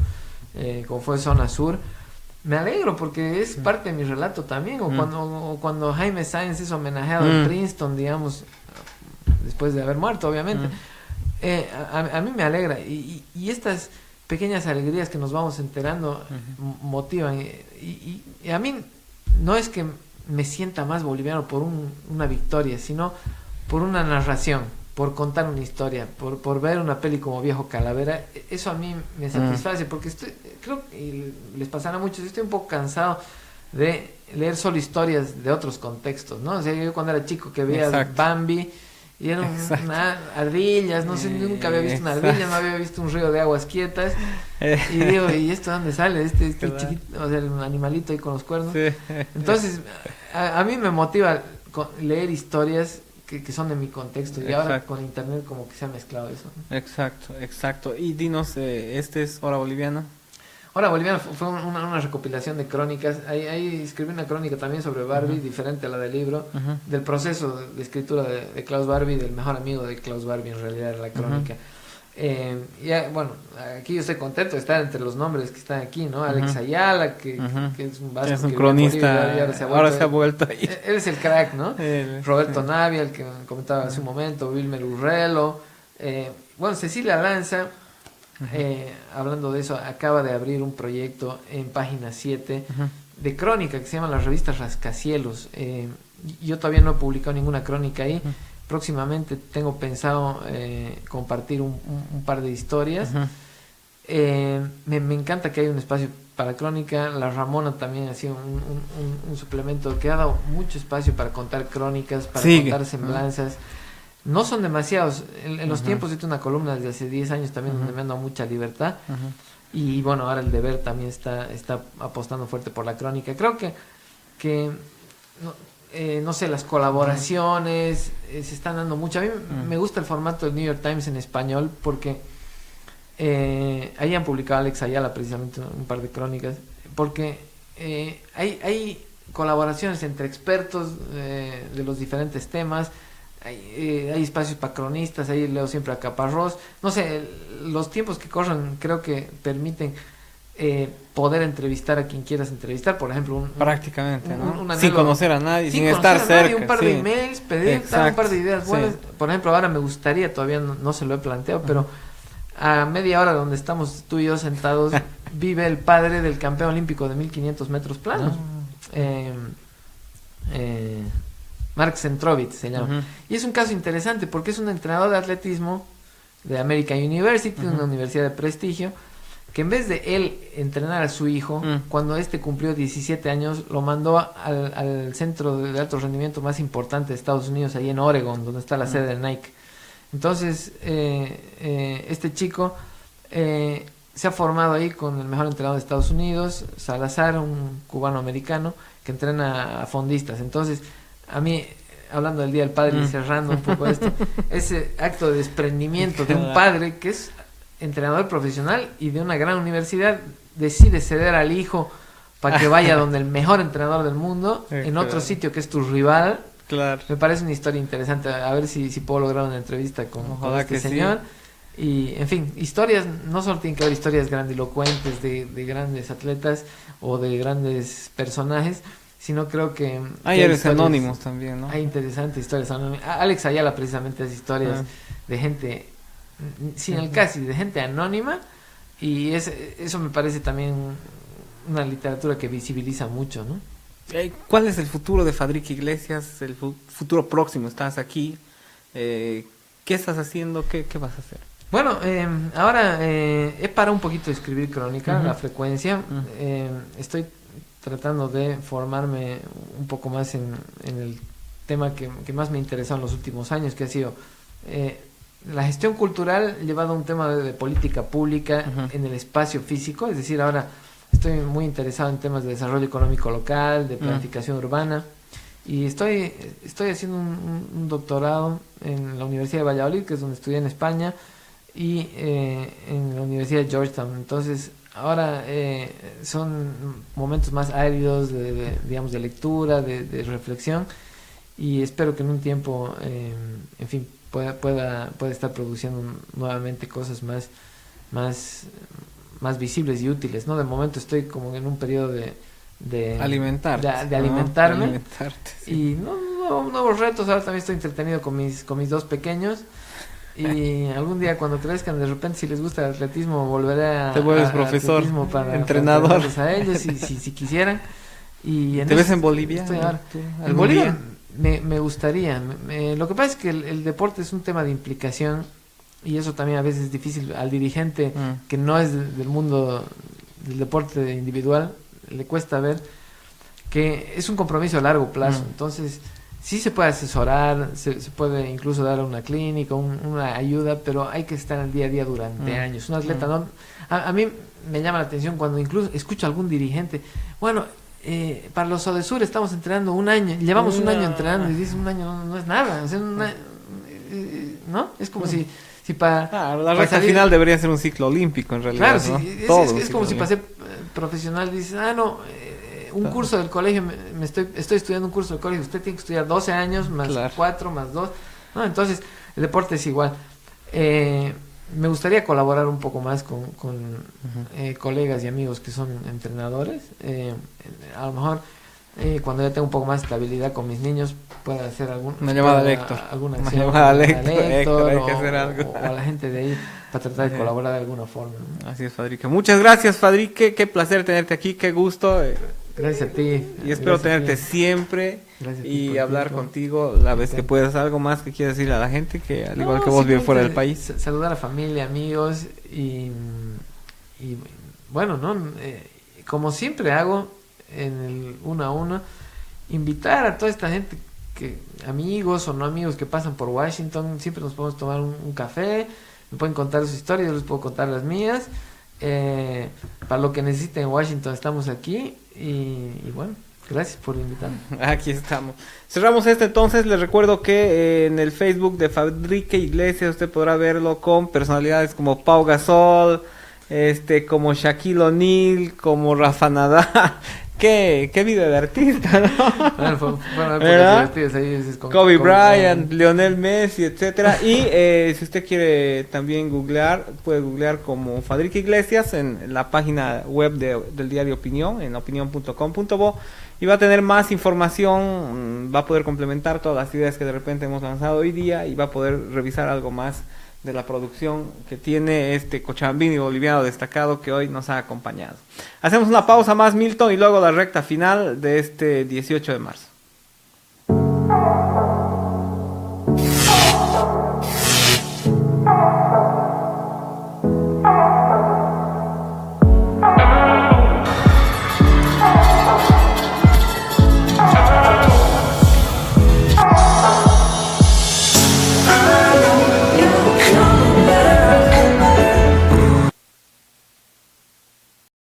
como fue Zona Sur. Me alegro porque es parte de mi relato también. O cuando Jaime Sáenz es homenajeado en Princeton, digamos, después de haber muerto, obviamente. A mí me alegra. Y estas pequeñas alegrías que nos vamos enterando motivan. Y a mí no es que me sienta más boliviano por una victoria, sino por una narración, por contar una historia, por ver una peli como Viejo Calavera. Eso a mí me satisface, porque creo que les pasará a muchos, estoy un poco cansado de leer solo historias de otros contextos, ¿no? O sea, yo cuando era chico que veía Bambi y eran ardillas, no sé, nunca había visto una ardilla, no había visto un río de aguas quietas, y digo, ¿y esto dónde sale? Este chiquito, o sea, el animalito ahí con los cuernos. Entonces, a mí me motiva leer historias que son de mi contexto, y ahora con internet como que se ha mezclado eso, ¿no? Exacto. Y dinos, ¿este es Hora Boliviana? Hora Boliviana fue una recopilación de crónicas. Ahí escribí una crónica también sobre Barbie, diferente a la del libro, del proceso de escritura de Klaus Barbie, del mejor amigo de Klaus Barbie, en realidad era la crónica. Bueno, aquí yo estoy contento de estar entre los nombres que están aquí, ¿no? Alex Ayala, que es un vasco, es un cronista, ahora se ha vuelto ahí. Él es el crack, ¿no? Roberto Navia, el que comentaba hace un momento, Wilmer Urrelo, bueno, Cecilia Lanza, hablando de eso, acaba de abrir un proyecto en Página 7 de crónica que se llama la revista Rascacielos. Yo todavía no he publicado ninguna crónica ahí. Próximamente tengo pensado compartir un par de historias. Me encanta que haya un espacio para crónica. La Ramona también ha sido un suplemento que ha dado mucho espacio para contar crónicas, para contar semblanzas. no son demasiados. En los Ujú. tiempos, he hecho una columna desde hace 10 años también Ujú. donde me han dado mucha libertad. Ujú. Y bueno, ahora el Deber también está apostando fuerte por la crónica. Creo que no, no sé, las colaboraciones se están dando mucho. A mí me gusta el formato del New York Times en español porque ahí han publicado Alex Ayala precisamente un par de crónicas, porque hay colaboraciones entre expertos de los diferentes temas. Hay espacios para cronistas, ahí leo siempre a Caparrós. No sé, los tiempos que corren creo que permiten poder entrevistar a quien quieras entrevistar. Por ejemplo, prácticamente, ¿no? un Sin anhelo- conocer a nadie, sin conocer estar a nadie, cerca. un par sí. de emails, pedir Exacto, un par de ideas sí. buenas. Por ejemplo, ahora me gustaría, todavía no se lo he planteado, pero a media hora donde estamos tú y yo sentados, vive el padre del campeón olímpico de 1500 metros planos. Mark Centrovich se llama. Ujú. Y es un caso interesante porque es un entrenador de atletismo de American University, una universidad de prestigio, que en vez de él entrenar a su hijo, cuando este cumplió 17 años, lo mandó al centro de alto rendimiento más importante de Estados Unidos, ahí en Oregon, donde está la sede de Nike. Entonces, este chico se ha formado ahí con el mejor entrenador de Estados Unidos, Salazar, un cubano-americano, que entrena a fondistas. Entonces, a mí, hablando del Día del Padre y cerrando un poco esto, ese acto de desprendimiento de un padre que es entrenador profesional y de una gran universidad, decide ceder al hijo para que vaya donde el mejor entrenador del mundo, en otro sitio que es tu rival. Claro. Me parece una historia interesante, a ver si puedo lograr una entrevista con este señor. Sí. Y, en fin, historias, no solo tienen que haber historias grandilocuentes de grandes atletas o de grandes personajes, sino creo que hay héroes anónimos también, ¿no? Hay interesantes historias anónimas. Alex Ayala precisamente hace historias de gente, sin el casi, de gente anónima, y eso me parece también una literatura que visibiliza mucho, ¿no? ¿Cuál es el futuro de Fadrique Iglesias? El futuro próximo, estás aquí, ¿qué estás haciendo? ¿Qué vas a hacer? Bueno, ahora he parado un poquito de escribir crónica, la frecuencia. Estoy tratando de formarme un poco más en el tema que más me ha interesado en los últimos años, que ha sido la gestión cultural llevado a un tema de política pública en el espacio físico. Es decir, ahora estoy muy interesado en temas de desarrollo económico local, de planificación urbana, y estoy haciendo un doctorado en la Universidad de Valladolid, que es donde estudié en España, y en la Universidad de Georgetown. Entonces, ahora son momentos más áridos digamos, de lectura, de reflexión, y espero que en un tiempo, en fin, pueda estar produciendo nuevamente cosas más visibles y útiles, ¿no? De momento estoy como en un periodo de alimentarte, de alimentarme, alimentarte, sí. Y nuevos retos. Ahora también estoy entretenido con mis dos pequeños. Y algún día cuando crezcan, de repente, si les gusta el atletismo, volveré a... Te vuelves profesor, entrenador. Para a ellos, si quisieran. Y ¿Te ves en Bolivia? En Bolivia me gustaría. Lo que pasa es que el deporte es un tema de implicación, y eso también a veces es difícil al dirigente que no es del mundo del deporte individual. Le cuesta ver que es un compromiso a largo plazo. Entonces, sí se puede asesorar, se puede incluso dar una clínica, una ayuda, pero hay que estar al día a día durante años. Un atleta no... A mí me llama la atención cuando incluso escucho a algún dirigente, bueno, para los Odesur estamos entrenando un año, llevamos un año entrenando, y dice un año no es nada, o sea, ¿no? Es como si para... la recta final debería ser un ciclo olímpico en realidad. Claro, ¿no? es como si para ser profesional dices, un curso del colegio, estoy estudiando un curso del colegio, usted tiene que estudiar 12 años más 4 más 2, ¿no? Entonces el deporte es igual. Me gustaría colaborar un poco más con colegas y amigos que son entrenadores. A lo mejor cuando ya tengo un poco más de estabilidad con mis niños, pueda hacer una llamada a Héctor, alguna una acción, llamada a Héctor, hay que o, hacer algo. O a la gente de ahí para tratar de colaborar de alguna forma, ¿no? Así es, Fadrique. Muchas gracias, Fadrique, qué placer tenerte aquí, qué gusto. Gracias a ti. Y espero tenerte siempre y hablar contigo la vez que puedas. ¿Algo más que quieras decir a la gente, que al igual que vos vives fuera del país? Saludar a familia, amigos y bueno, ¿no? Como siempre hago en el 1 a 1, invitar a toda esta gente que amigos o no amigos que pasan por Washington, siempre nos podemos tomar un café, me pueden contar sus historias, yo les puedo contar las mías. Para lo que necesiten en Washington estamos aquí y bueno, gracias por invitarme. Aquí estamos. Cerramos entonces. Les recuerdo que en el Facebook de Fadrique Iglesias usted podrá verlo con personalidades como Pau Gasol, como Shaquille O'Neal, como Rafa Nadal. Qué video de artista, ¿no? Bueno, fueron divertidas ahí, Kobe Bryant, Lionel Messi, etcétera. Y si usted quiere también googlear, puede googlear como Fadrique Iglesias en la página web del diario Opinión, en opinion.com.bo, y va a tener más información, va a poder complementar todas las ideas que de repente hemos lanzado hoy día y va a poder revisar algo más de la producción que tiene este cochabambino y boliviano destacado que hoy nos ha acompañado. Hacemos una pausa más, Milton, y luego la recta final de este 18 de marzo.